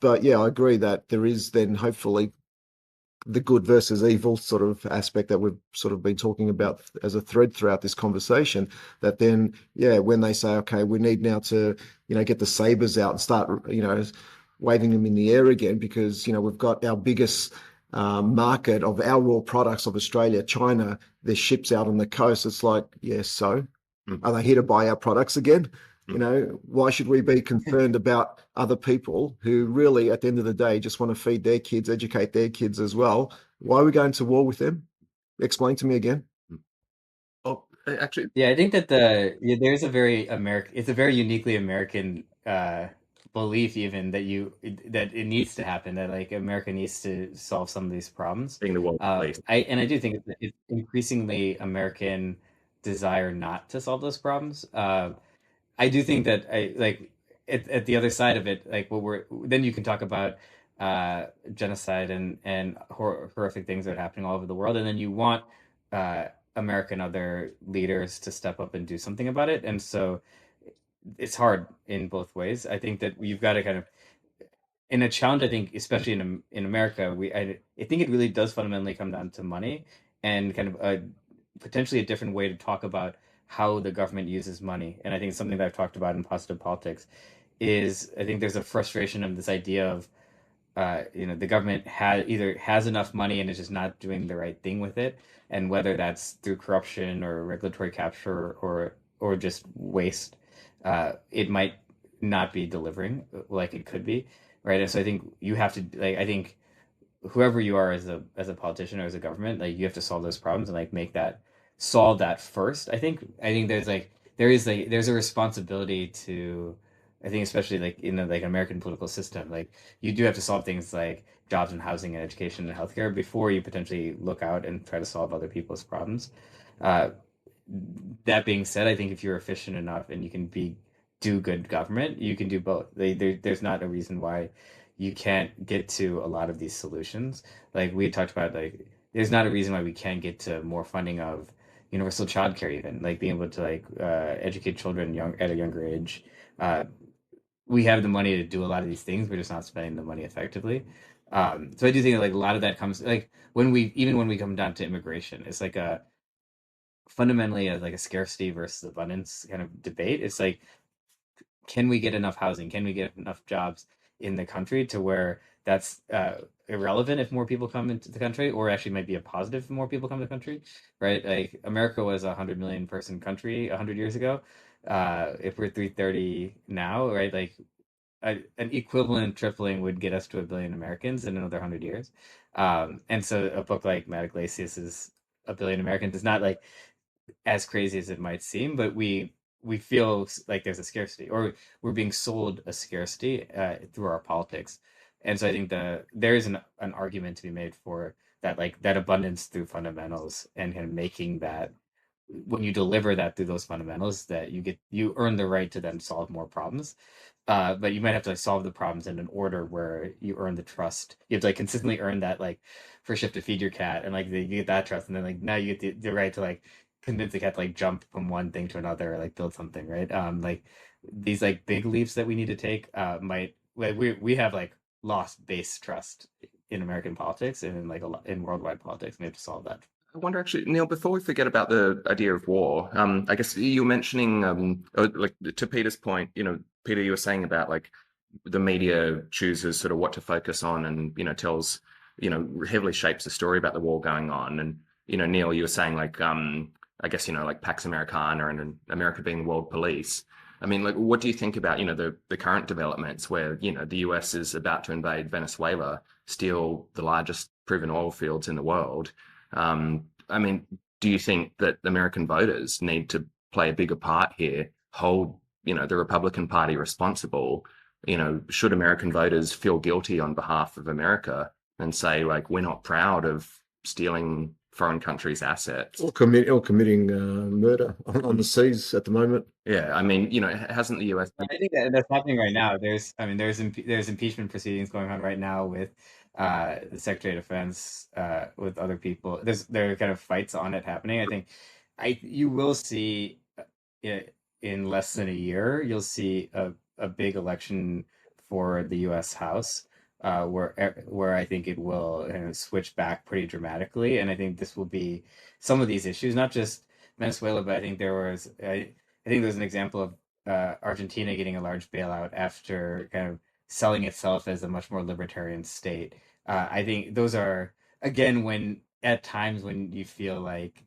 But yeah, I agree that there is then hopefully the good versus evil sort of aspect that we've sort of been talking about as a thread throughout this conversation, that then, yeah, when they say, okay, we need now to, get the sabers out and start, waving them in the air again, because, we've got our biggest market of our raw products of Australia, China, their ships out on the coast. It's like, yes, so are they here to buy our products again? Why should we be concerned about other people who really, at the end of the day, just want to feed their kids, educate their kids as well? Why are we going to war with them? Explain to me again. Oh, actually, Yeah, I think that there's a very American, it's a very uniquely American belief even that it needs to happen, that like America needs to solve some of these problems. being the world police. I do think it's increasingly American desire not to solve those problems. I do think that I like at the other side of it, like what we're then you can talk about genocide and horrific things that are happening all over the world, and then you want uh, America and other leaders to step up and do something about it, and so it's hard in both ways. I think that you've got to kind of in a challenge. I think especially in America, I think it really does fundamentally come down to money and kind of a potentially a different way to talk about how the government uses money. And I think it's something that I've talked about in positive politics is I think there's a frustration of this idea of the government has enough money and is just not doing the right thing with it, and whether that's through corruption or regulatory capture or just waste, it might not be delivering like it could be, right? And so I think you have to like I think whoever you are as a politician or as a government, like you have to solve those problems and like solve that first. I think there's a responsibility to I think especially like in the like American political system, like you do have to solve things like jobs and housing and education and healthcare before you potentially look out and try to solve other people's problems. Uh, that being said, I think if you're efficient enough and you can do good government, you can do both. There's not a reason why you can't get to a lot of these solutions. Like we talked about, like there's not a reason why we can't get to more funding of universal childcare, even like being able to educate children at a younger age. Uh, we have the money to do a lot of these things. We're just not spending the money effectively. So I do think like a lot of that comes like when we come down to immigration, it's like a fundamentally like a scarcity versus abundance kind of debate. It's like, can we get enough housing? Can we get enough jobs in the country to where that's irrelevant if more people come into the country, or actually might be a positive if more people come to the country, right? Like America was a 100 million person country 100 years ago. If we're 330 now, right? Like an equivalent tripling would get us to 1 billion Americans in another 100 years. And so a book like Mad Iglesias is 1 billion Americans is not like as crazy as it might seem, but we feel like there's a scarcity, or we're being sold a scarcity through our politics. And so I think there is an argument to be made for that, like that abundance through fundamentals, and kind of making that when you deliver that through those fundamentals, that you earn the right to then solve more problems. But you might have to like solve the problems in an order where you earn the trust. You have to like consistently earn that, like first you have to feed your cat, and like you get that trust, and then like now you get the right to like convince the cat to like jump from one thing to another, or like build something, right? Like these like big leaps that we need to take might, like we have like lost base trust in American politics and in like in worldwide politics. We have to solve that. I wonder actually, Neil, before we forget about the idea of war, I guess you were mentioning, like to Peter's point, Peter, you were saying about like the media chooses sort of what to focus on and, tells, heavily shapes the story about the war going on. And, Neil, you were saying like, I guess, like Pax Americana and America being world police. I mean, like, what do you think about, the current developments where, the US is about to invade Venezuela, steal the largest proven oil fields in the world? I mean, do you think that American voters need to play a bigger part here, hold, the Republican Party responsible? Should American voters feel guilty on behalf of America and say, like, we're not proud of stealing foreign countries' assets? Or committing murder on the seas at the moment. Yeah, I mean, hasn't the US... I think that's happening right now. There's impeachment proceedings going on right now with the Secretary of Defense, with other people. There are kind of fights on it happening. I think you will see in less than a year, you'll see a big election for the U.S. House, where I think it will switch back pretty dramatically, and I think this will be some of these issues, not just Venezuela, but I think I think there's an example of Argentina getting a large bailout after kind of selling itself as a much more libertarian state. I think those are, again, when at times when you feel like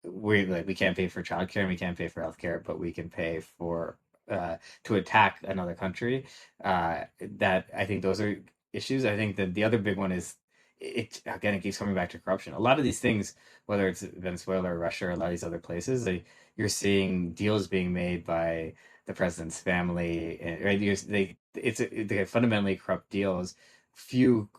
we can't pay for childcare and we can't pay for healthcare, but we can pay for to attack another country. That I think those are issues. I think that the other big one is it keeps coming back to corruption. A lot of these things, whether it's Venezuela or Russia or a lot of these other places, you're seeing deals being made by the president's family, right? They're fundamentally corrupt deals. Few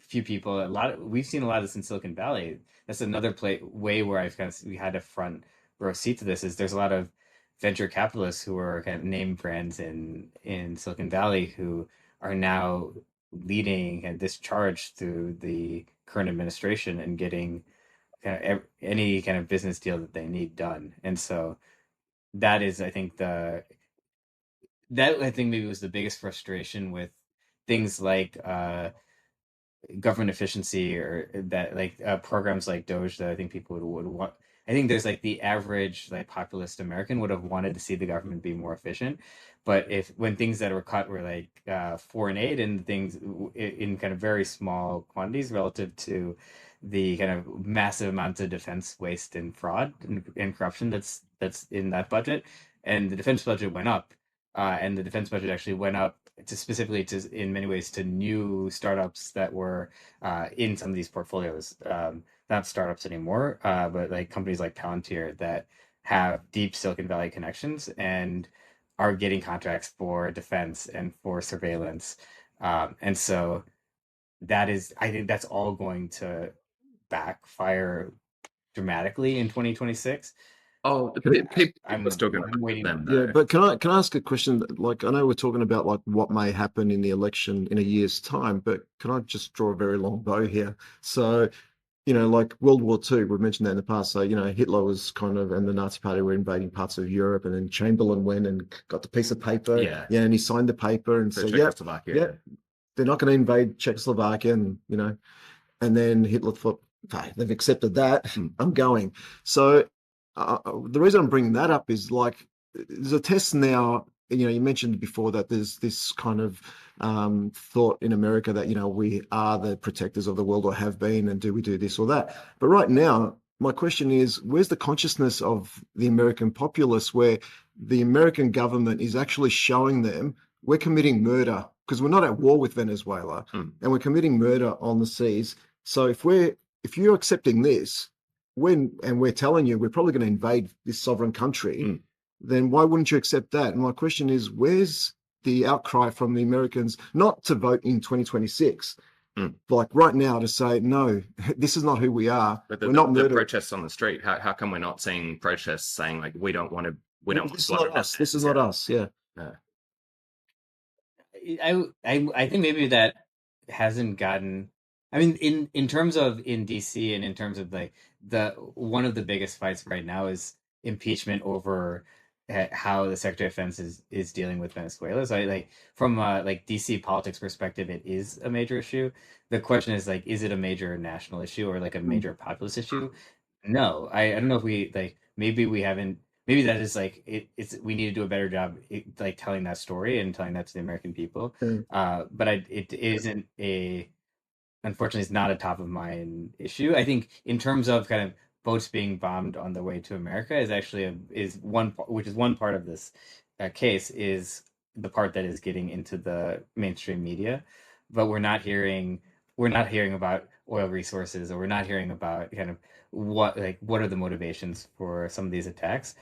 people. We've seen a lot of this in Silicon Valley. That's another way where we had a front row seat to this. Is there's a lot of venture capitalists who are kind of name brands in Silicon Valley who are now leading and this charge through the current administration and getting kind of any kind of business deal that they need done. And so that is, I think, maybe was the biggest frustration with things like government efficiency, or that like programs like Doge that I think people would want. I think there's like the average like populist American would have wanted to see the government be more efficient, but when things that were cut were like foreign aid and things in kind of very small quantities relative to the kind of massive amounts of defense waste and fraud and corruption that's in that budget, and the defense budget went up, and the defense budget actually went up to specifically to in many ways to new startups that were in some of these portfolios. Not startups anymore, but like companies like Palantir that have deep Silicon Valley connections and are getting contracts for defense and for surveillance. And so I think that's all going to backfire dramatically in 2026. Oh, people I'm are still going to waiting. them. Yeah, but can I ask a question? Like, I know we're talking about like what may happen in the election in a year's time, but can I just draw a very long bow here? So, like World War II, we've mentioned that in the past. So, Hitler was kind of, and the Nazi Party were invading parts of Europe, and then Chamberlain went and got the piece of paper. Yeah. Yeah, and he signed the paper and said, yeah, they're not going to invade Czechoslovakia, and, and then Hitler thought, okay, they've accepted that, I'm going. So the reason I'm bringing that up is like, there's a test now. You mentioned before that there's this kind of thought in America that, we are the protectors of the world or have been, and do we do this or that? But right now, my question is, where's the consciousness of the American populace where the American government is actually showing them we're committing murder because we're not at war with Venezuela and we're committing murder on the seas. So if you're accepting this, and we're telling you we're probably going to invade this sovereign country, then why wouldn't you accept that? And my question is, where's the outcry from the Americans not to vote in 2026, Mm. like right now, to say no, this is not who we are. But We're not the murderers. protests on the street, how come we're not seeing protests saying like we don't want This is blood not us. This is not us. Yeah. I think maybe that hasn't gotten. I mean, in terms of in DC and in terms of like the one of the biggest fights right now is impeachment over how the Secretary of Defense is dealing with Venezuela. So I like from like DC politics perspective, it is a major issue. The question is like, is it a major national issue or like a major populist issue? No, I don't know if we like maybe we haven't maybe that is like it's we need to do a better job like telling that story and telling that to the American people. Mm. But it isn't a unfortunately it's not a top of mind issue. I think in terms of kind of boats being bombed on the way to America is actually is one which is one part of this case is the part that is getting into the mainstream media, but we're not hearing about oil resources or we're not hearing about kind of what are the motivations for some of these attacks.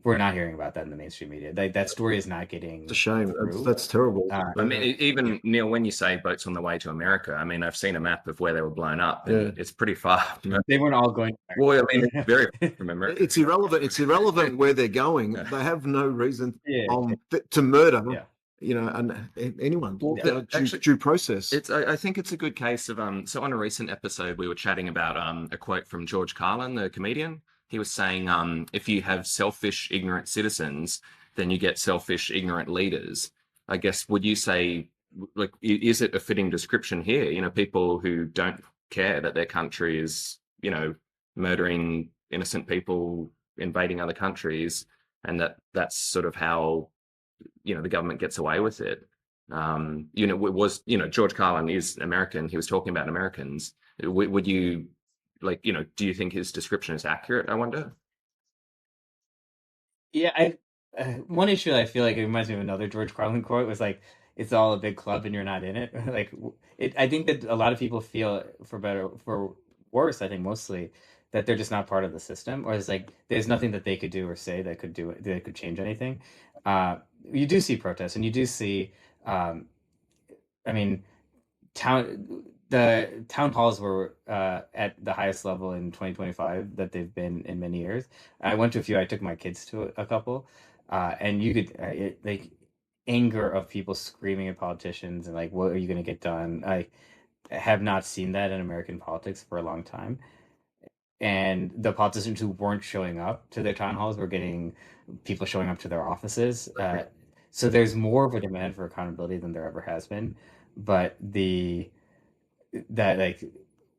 We're not hearing about that in the mainstream media. Like that story is not getting It's a shame. through. That's terrible. I mean, even Neil, when you say boats on the way to America, I mean, I've seen a map of where they were blown up, and Yeah. it's pretty far. They weren't all going. Well, I mean, very far from America. It's irrelevant. It's irrelevant where they're going. They have no reason Yeah. to murder. Yeah. You know, and anyone Well, without actually, due process. I think it's a good case of so on a recent episode we were chatting about a quote from George Carlin, the comedian. He was saying if you have selfish, ignorant citizens, then you get selfish, ignorant leaders. I guess would you say like is it a fitting description here? You know, people who don't care that their country is, you know, murdering innocent people, invading other countries, and that's sort of how, you know, the government gets away with it. You know, it was, you know, George Carlin is American. He was talking about Americans. Would you like, you know, do you think his description is accurate? I wonder. Yeah, I one issue I feel like it reminds me of another George Carlin quote was like, "It's all a big club and you're not in it." Like, I think that a lot of people feel, for better for worse, I think mostly that they're just not part of the system, or it's like there's nothing that they could do or say that could change anything. You do see protests, and you do see, um, I mean, the town halls were at the highest level in 2025 that they've been in many years. I went to a few. I took my kids to a couple, and you could like anger of people screaming at politicians and like, "What are you going to get done?" I have not seen that in American politics for a long time. And the politicians who weren't showing up to their town halls were getting people showing up to their offices. So there's more of a demand for accountability than there ever has been. But the that like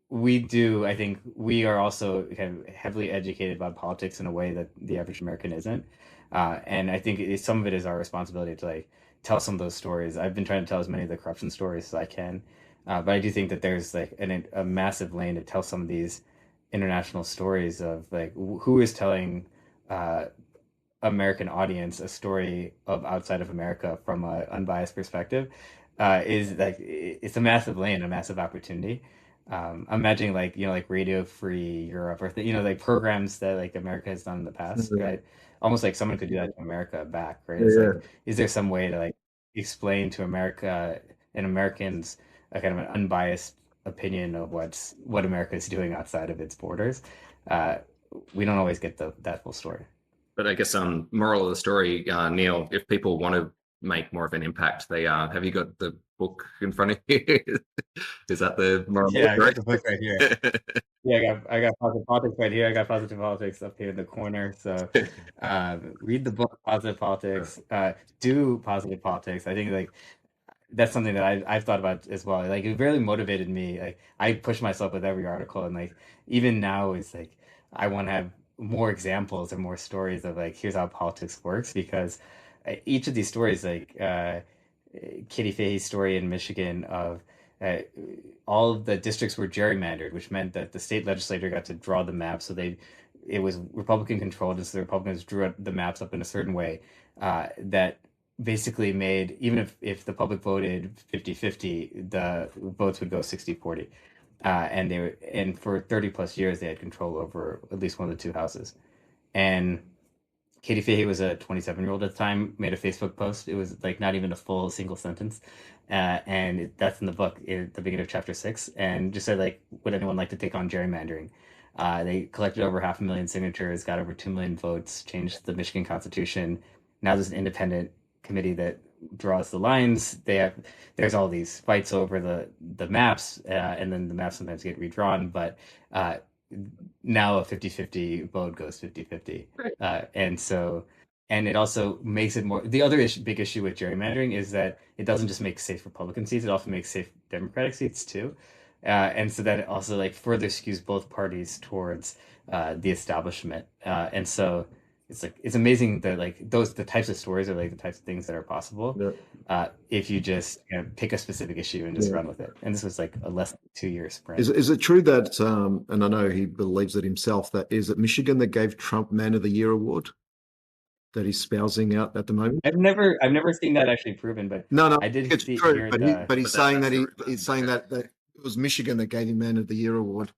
we do I think we are also kind of heavily educated about politics in a way that the average American isn't, and I think some of it is our responsibility to like tell some of those stories. I've been trying to tell as many of the corruption stories as I can, but I do think that there's like a massive lane to tell some of these international stories of like who is telling uh, American audience a story of outside of America from an unbiased perspective, is like it's a massive lane, a massive opportunity. Imagining like like Radio Free Europe or you know like programs that like America has done in the past, Mhm. right? Almost like someone could do that to America back, right? It's Yeah. like, is there some way to like explain to America and Americans a kind of an unbiased opinion of what America is doing outside of its borders? Uh, we don't always get that full story. But I guess moral of the story, Neil, if people want to make more of an impact, they have you got the book in front of you? Is that the moral Yeah, I of got the the book right here. story? Yeah, I got Positive Politics right here. I got Positive Politics up here in the corner. So read the book Positive Politics. Do Positive Politics. I think like that's something that I've thought about as well. Like it really motivated me. Like I push myself with every article, and like even now it's like I want to have more examples or more stories of like here's how politics works because each of these stories, like Kitty Fahey's story in Michigan of uh, all of the districts were gerrymandered, which meant that the state legislature got to draw the map. So it was Republican controlled, and so the Republicans drew the maps up in a certain way that basically made even if the public voted 50-50, the votes would go 60-40. And for 30 plus years they had control over at least one of the two houses. And Katie Fahey was a 27-year-old at the time, made a Facebook post. It was like not even a full single sentence. That's in the book at the beginning of chapter 6. And just said, like, would anyone like to take on gerrymandering? They collected over 500,000 signatures, got over 2 million votes, changed the Michigan Constitution. Now there's an independent committee that draws the lines. There's all these fights over the maps, and then the maps sometimes get redrawn, but uh, now a 50-50 vote goes 50-50. Right. And it also makes it more. The other big issue with gerrymandering is that it doesn't just make safe Republican seats; it also makes safe Democratic seats too. And so that it also like further skews both parties towards the establishment. And so it's amazing that like the types of stories are like the types of things that are possible if you just pick a specific issue and just run with it. And this was like a less than 2-year sprint. Is it true that, and I know he believes it himself, that is it Michigan that gave Trump Man of the Year award that he's spousing out at the moment? I've never seen that actually proven, but No, I did it's see, true. hear But, the. but he's But saying that's that the he's saying that it was Michigan that gave him Man of the Year award.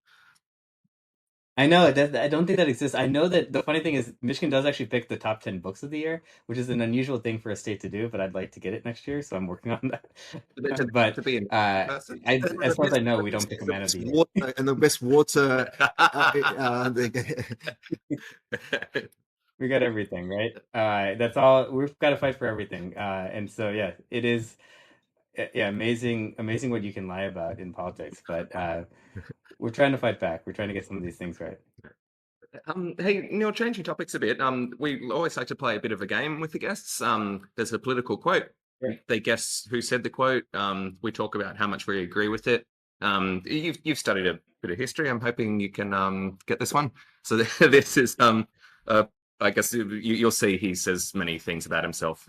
I know that I don't think that exists. I know that the funny thing is Michigan does actually pick the top 10 books of the year, which is an unusual thing for a state to do, but I'd like to get it next year, so I'm working on that. But to be a person. as far as I know, we don't pick a man of the year. Water, and the best water. We got everything, right? That's all. We've got to fight for everything. And so yeah, it is amazing what you can lie about in politics, but we're trying to fight back. We're trying to get some of these things right. Hey, Neil, changing topics a bit. We always like to play a bit of a game with the guests. There's a political quote. Yeah. They guess who said the quote. We talk about how much we agree with it. You've studied a bit of history. I'm hoping you can get this one. So this is I guess you'll see he says many things about himself.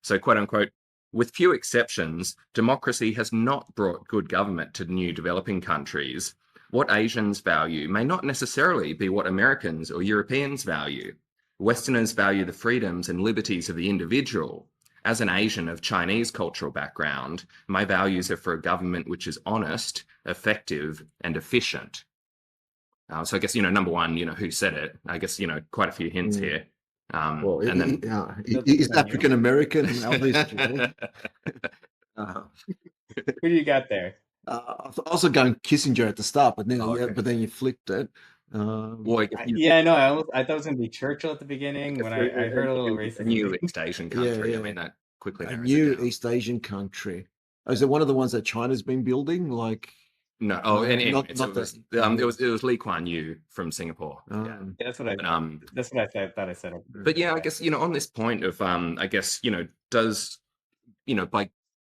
So quote unquote, with few exceptions, democracy has not brought good government to new developing countries. What Asians value may not necessarily be what Americans or Europeans value. Westerners value the freedoms and liberties of the individual. As an Asian of Chinese cultural background, my values are for a government which is honest, effective, and efficient. So I guess, number one, who said it? I guess, quite a few hints here. Well, and then he's African American. Who do you got there? I was also going Kissinger at the start, but then okay. you flipped it. No, I thought it was going to be Churchill at the beginning when I heard a little racism. A new East Asian country. Yeah. I mean, that quickly A narrows new it down. East Asian country. Oh, is it one of the ones that China's been building? Like No, it was Lee Kuan Yew from Singapore. Yeah. That's what I thought I said. But yeah, I guess on this point of I guess does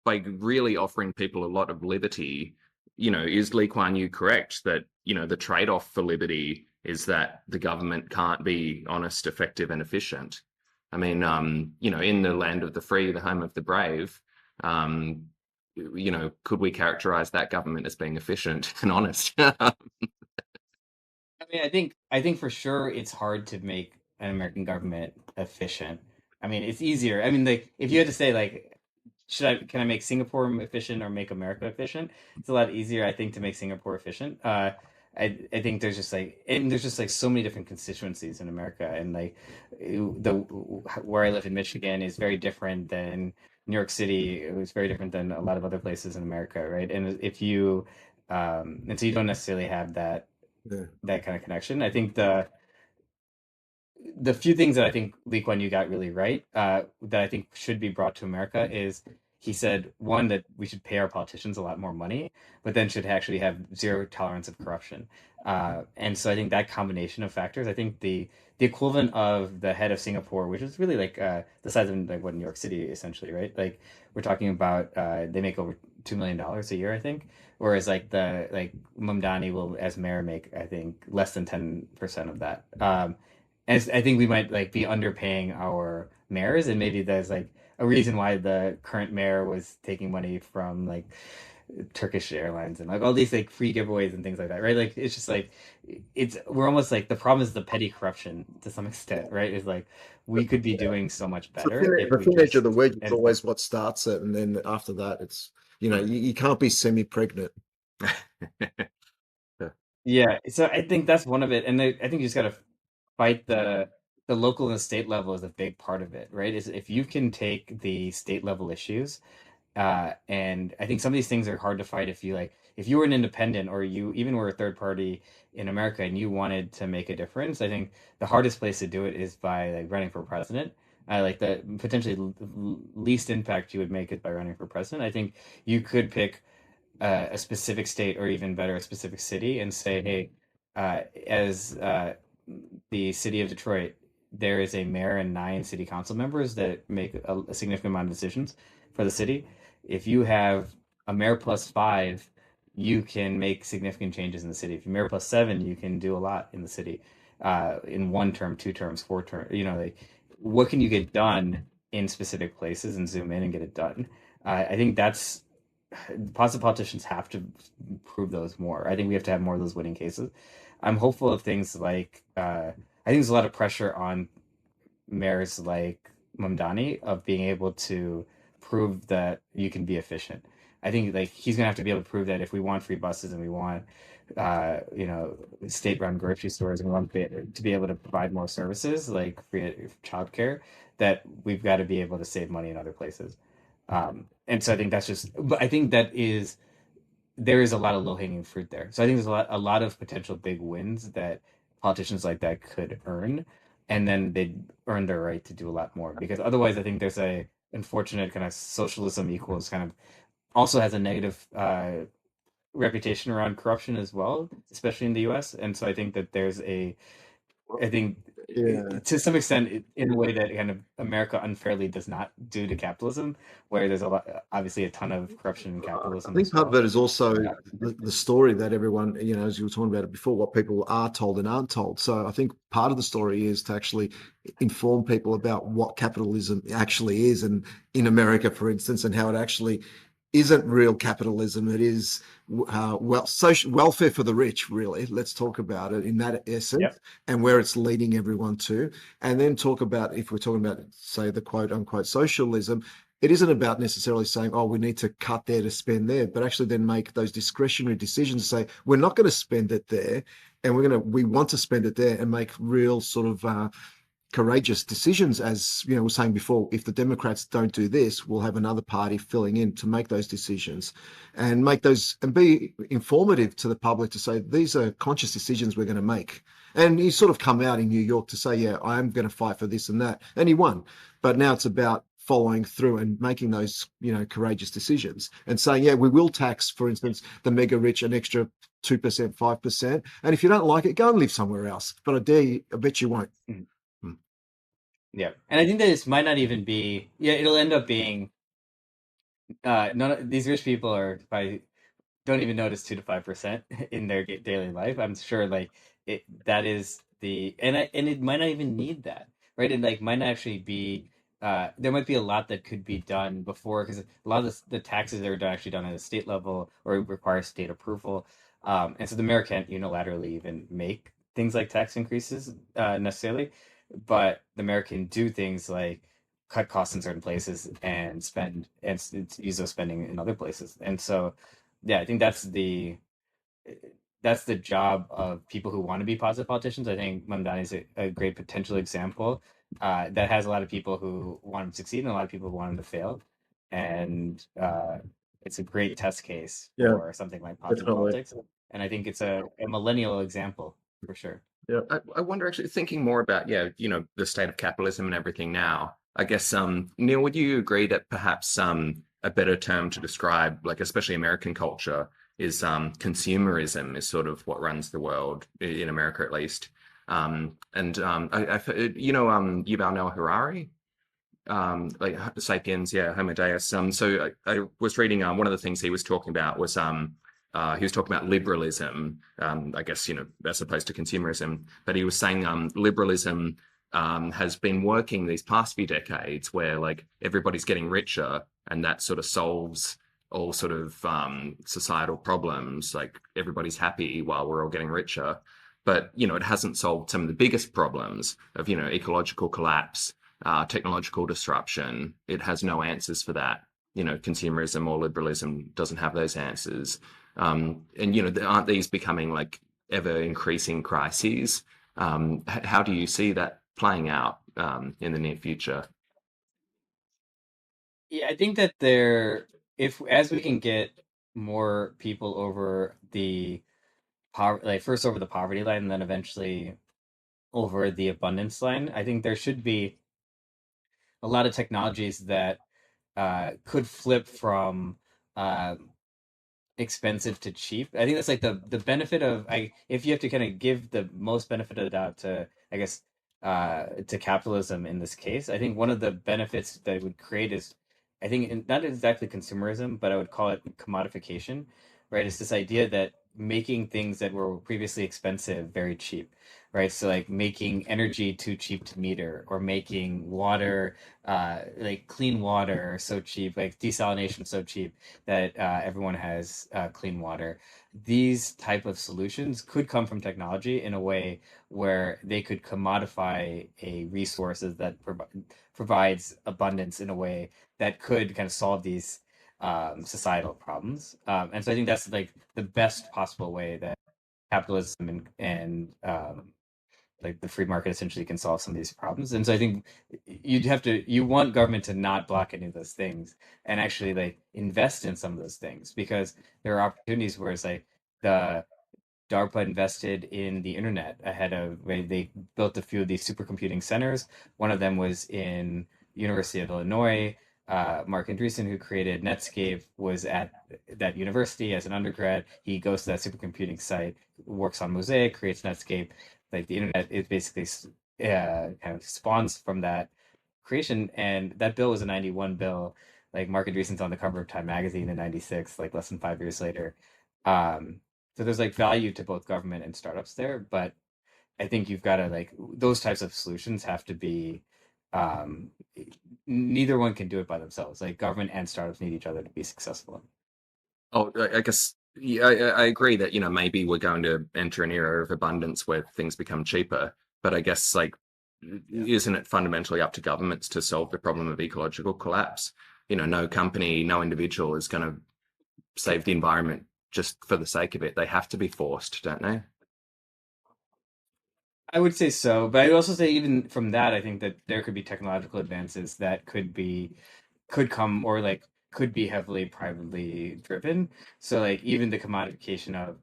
by really offering people a lot of liberty, is Lee Kuan Yew correct that the trade-off for liberty is that the government can't be honest, effective, and efficient? I mean, in the land of the free, the home of the brave, could we characterize that government as being efficient and honest? I mean, I think for sure it's hard to make an American government efficient. I mean, it's easier. I mean, like if you had to say like, can I make Singapore efficient or make America efficient? It's a lot easier, I think, to make Singapore efficient. I think there's just like so many different constituencies in America, and like where I live in Michigan is very different than New York City. It was very different than a lot of other places in America, right? And if you and so you don't necessarily have that kind of connection. I think the few things that I think Lee Kuan Yew got really right, that I think should be brought to America is he said, one, that we should pay our politicians a lot more money, but then should actually have zero tolerance of corruption. And so I think that combination of factors, I think the equivalent of the head of Singapore, which is really like the size of like what New York City essentially, right? Like we're talking about they make over $2 million a year, I think. Whereas like Mamdani will, as mayor, make I think less than 10% of that. And I think we might like be underpaying our mayors, and maybe there's like a reason why the current mayor was taking money from like Turkish Airlines and like all these like free giveaways and things like that, right? Like it's just like we're almost like the problem is the petty corruption to some extent, right? Is like we could be doing so much better. The thin edge of the wedge is always what starts it, and then after that, it's you can't be semi-pregnant. Yeah, so I think that's one of it, and I think you just got to fight the the local and state level is a big part of it, right? Is if you can take the state level issues, and I think some of these things are hard to fight if you like if you were an independent or you even were a third party in America and you wanted to make a difference. I think the hardest place to do it is by like running for president. Like the potentially least impact you would make is by running for president. I think you could pick a specific state or even better, a specific city and say, hey, as the city of Detroit, there is a mayor and 9 city council members that make a significant amount of decisions for the city. If you have a mayor plus 5, you can make significant changes in the city. If you're mayor plus 7, you can do a lot in the city in 1 term, 2 terms, 4 terms. Like what can you get done in specific places and zoom in and get it done. I think that's positive politicians have to prove those more. I think we have to have more of those winning cases. I'm hopeful of things like I think there's a lot of pressure on mayors like Mamdani of being able to prove that you can be efficient. I think like he's gonna have to be able to prove that if we want free buses and we want state-run grocery stores and we want to be able to provide more services like free childcare, that we've got to be able to save money in other places. And so I think that's just, but I think there is a lot of low-hanging fruit there. So I think there's a lot of potential big wins that politicians like that could earn, and then they'd earn their right to do a lot more. Because otherwise, I think there's a unfortunate kind of socialism equals kind of also has a negative reputation around corruption as well, especially in the U.S. And so I think that I think Yeah. to some extent in a way that kind of America unfairly does not due to capitalism, where there's obviously a ton of corruption in I capitalism think as part of well. it is also Yeah. the story that everyone, as you were talking about it before, what people are told and aren't told. So I think part of the story is to actually inform people about what capitalism actually is, and in America, for instance, and how it actually isn't real capitalism. It is social welfare for the rich, really. Let's talk about it in that essence Yep. and where it's leading everyone to. And then talk about, if we're talking about, say, the quote unquote socialism, it isn't about necessarily saying, oh, we need to cut there to spend there, but actually then make those discretionary decisions, say, we're not going to spend it there, and we want to spend it there, and make real sort of courageous decisions. As we were saying before, if the Democrats don't do this, we'll have another party filling in to make those decisions, and make those and be informative to the public to say these are conscious decisions we're going to make. And he sort of come out in New York to say, yeah, I'm going to fight for this and that, and he won. But now it's about following through and making those courageous decisions and saying, yeah, we will tax, for instance, the mega rich an extra 2%, 5%, and if you don't like it, go and live somewhere else. But I bet you won't. Mhm. Hmm. Yeah. And I think that this might not even be, yeah, it'll end up being these rich people are by don't even notice 2 to 5% in their daily life. I'm sure like that is and it might not even need that, right? It like might not actually be there might be a lot that could be done before, because a lot of the taxes are actually done at a state level or require state approval. And so the mayor can't unilaterally even make things like tax increases necessarily, but the mayor can do things like cut costs in certain places and spend and use those spending in other places. And so yeah, I think that's the job of people who want to be positive politicians. I think Mamdani is a great potential example that has a lot of people who want him to succeed and a lot of people who want him to fail. And it's a great test case Yeah, for something like positive definitely. politics. And I think it's a millennial example for sure. Yeah. I wonder, actually, thinking more about, the state of capitalism and everything now. I guess, Neil, would you agree that perhaps a better term to describe, like especially American culture, is consumerism is sort of what runs the world in America, at least. And Yuval Noah Harari, like Sapiens, yeah, Homo Deus. So I was reading one of the things he was talking about was he was talking about liberalism, I guess, as opposed to consumerism. But he was saying liberalism has been working these past few decades where like everybody's getting richer, and that sort of solves all sort of societal problems. Like everybody's happy while we're all getting richer. But, it hasn't solved some of the biggest problems of, ecological collapse, technological disruption. It has no answers for that. Consumerism or liberalism doesn't have those answers. And aren't these becoming like ever increasing crises? How do you see that playing out in the near future? Yeah, I think that if as we can get more people over the power, like first over the poverty line, and then eventually over the abundance line, I think there should be a lot of technologies that could flip from uh, expensive to cheap. I think that's like the benefit of if you have to kind of give the most benefit of the doubt to to capitalism in this case, I think one of the benefits that it would create is not exactly consumerism, but I would call it commodification, right? It's this idea that making things that were previously expensive very cheap, right? So like making energy too cheap to meter, or making water like clean water so cheap, like desalination so cheap that everyone has clean water. These type of solutions could come from technology in a way where they could commodify a resources that provides abundance in a way that could kind of solve these societal problems. And so I think that's like the best possible way that capitalism and like the free market essentially can solve some of these problems. And so I think you want government to not block any of those things and actually like invest in some of those things, because there are opportunities where it's like the DARPA invested in the internet ahead of when they built a few of these supercomputing centers. One of them was in University of Illinois. Mark Andreessen, who created Netscape, was at that university as an undergrad. He goes to that supercomputing site, works on Mosaic, creates Netscape. Like the internet is basically kind of spawns from that creation. And that bill was a 91 bill. Like Mark Andreessen's on the cover of Time magazine in 96, like less than 5 years later. Um, so there's like value to both government and startups there, but I think you've got to like those types of solutions have to be um, neither one can do it by themselves. Like government and startups need each other to be successful. Oh, I guess yeah, I agree that, maybe we're going to enter an era of abundance where things become cheaper. But I guess like, isn't it fundamentally up to governments to solve the problem of ecological collapse? No company, no individual is going to save the environment just for the sake of it. They have to be forced, don't they? I would say so, but I'd also say even from that, I think that there could be technological advances that could come or like could be heavily privately driven. So like even the commodification of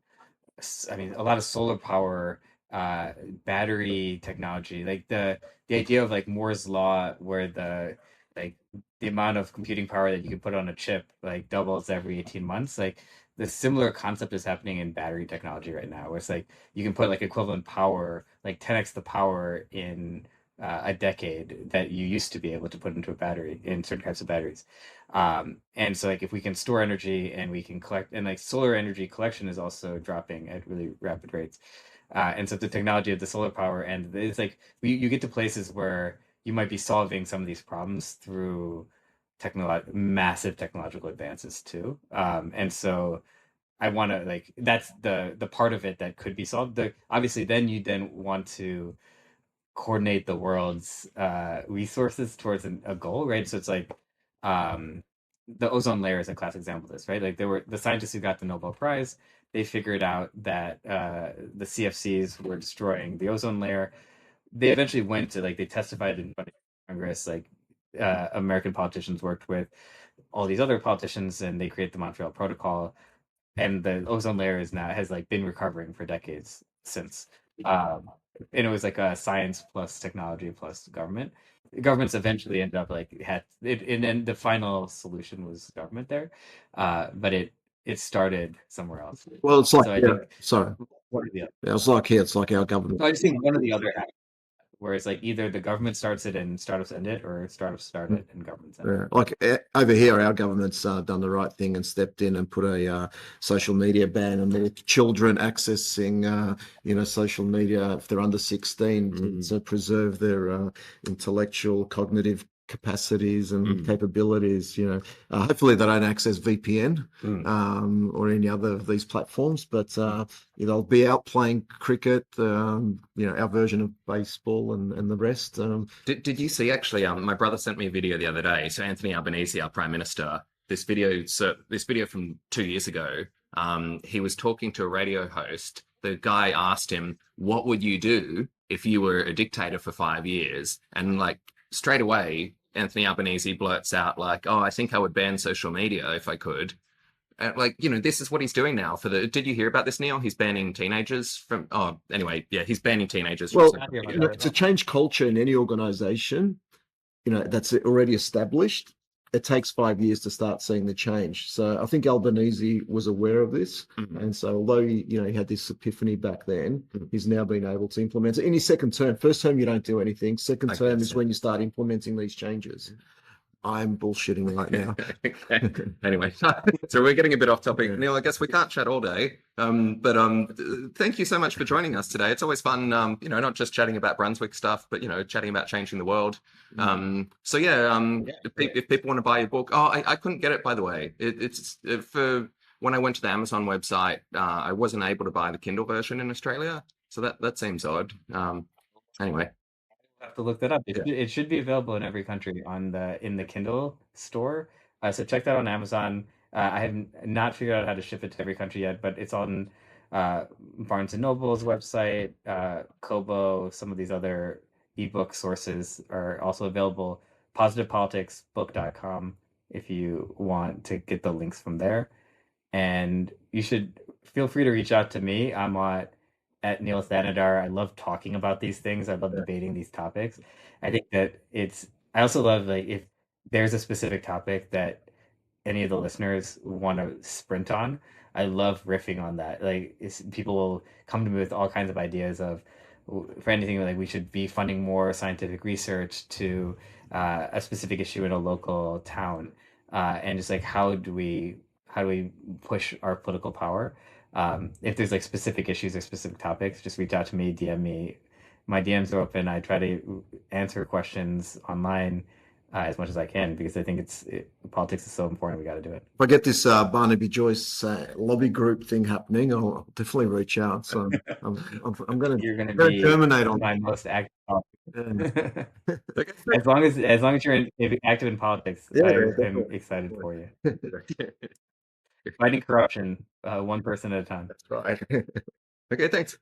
I mean, a lot of solar power, uh, battery technology, like the idea of like Moore's law, where like the amount of computing power that you can put on a chip like doubles every 18 months. Like the similar concept is happening in battery technology right now, where it's like you can put like equivalent power, like 10x the power in a decade that you used to be able to put into a battery in certain types of batteries. And so like if we can store energy and we can collect, and like solar energy collection is also dropping at really rapid rates. And so the technology of the solar power, and it's like you get to places where you might be solving some of these problems through massive technological advances too. And so I want to like that's the part of it that could be solved. Obviously then you then want to coordinate the world's resources towards a goal, right? So it's like um, the ozone layer is a classic example of this, right? Like there were the scientists who got the Nobel Prize, they figured out that the CFCs were destroying the ozone layer. They eventually went to like they testified in front of Congress, like American politicians worked with all these other politicians, and they created the Montreal Protocol, and the ozone layer is now has like been recovering for decades since. Um, and it was like a science plus technology plus government. Governments eventually ended up like had it, and then the final solution was government there, but it started somewhere else. Well, it's like, So I yeah, think sorry. one or the other. Yeah, it's like here, it's like our government. So I just think one or the other, where it's like either the government starts it and startups end it, or startups start it and governments end it. Yeah. Like over here, our government's done the right thing and stepped in and put a social media ban on their children accessing, social media if they're under 16 to preserve their intellectual, cognitive capacities and capabilities. Hopefully they don't access VPN or any other of these platforms, but they'll be out playing cricket, our version of baseball and the rest. Did you see actually? My brother sent me a video the other day. So Anthony Albanese, our Prime Minister, this video from 2 years ago. He was talking to a radio host. The guy asked him, "What would you do if you were a dictator for 5 years, and like straight away, Anthony Albanese blurts out like, "Oh, I think I would ban social media if I could." Like, this is what he's doing now did you hear about this, Neil? He's banning teenagers from, anyway, yeah, he's banning teenagers from Well, social media. to change culture in any organization, that's already established, it takes 5 years to start seeing the change. So I think Albanese was aware of this. And so although he had this epiphany back then, he's now been able to implement it in his second term. First term, you don't do anything. Second term is when you start implementing these changes. I'm bullshitting right now. Okay. Anyway, so we're getting a bit off topic. Neil, I guess we can't chat all day. But thank you so much for joining us today. It's always fun, not just chatting about Brunswick stuff, but chatting about changing the world. So yeah, if people want to buy your book, I couldn't get it, by the way. It's for when I went to the Amazon website, I wasn't able to buy the Kindle version in Australia, so that seems odd. Anyway. Have to look that up. It should be available in every country in the Kindle store. So check that on Amazon. I have not figured out how to ship it to every country yet, but it's on Barnes and Noble's website, Kobo. Some of these other ebook sources are also available. PositivePoliticsBook.com if you want to get the links from there. And you should feel free to reach out to me. I'm at Neil Thanedar. I love talking about these things. I love debating these topics. I think that I also love, like, if there's a specific topic that any of the listeners want to sprint on, I love riffing on that. Like, people will come to me with all kinds of ideas for anything, like we should be funding more scientific research to a specific issue in a local town, and just like how do we push our political power. If there's like specific issues or specific topics, just reach out to me, DM me. My DMs are open. I try to answer questions online as much as I can, because I think politics is so important. We got to do it. If I get this Barnaby Joyce lobby group thing happening, I'll definitely reach out. So I'm going to terminate on my most active. As long as you're active in politics, I'm excited for you. Fighting corruption, one person at a time. That's right. Okay, thanks.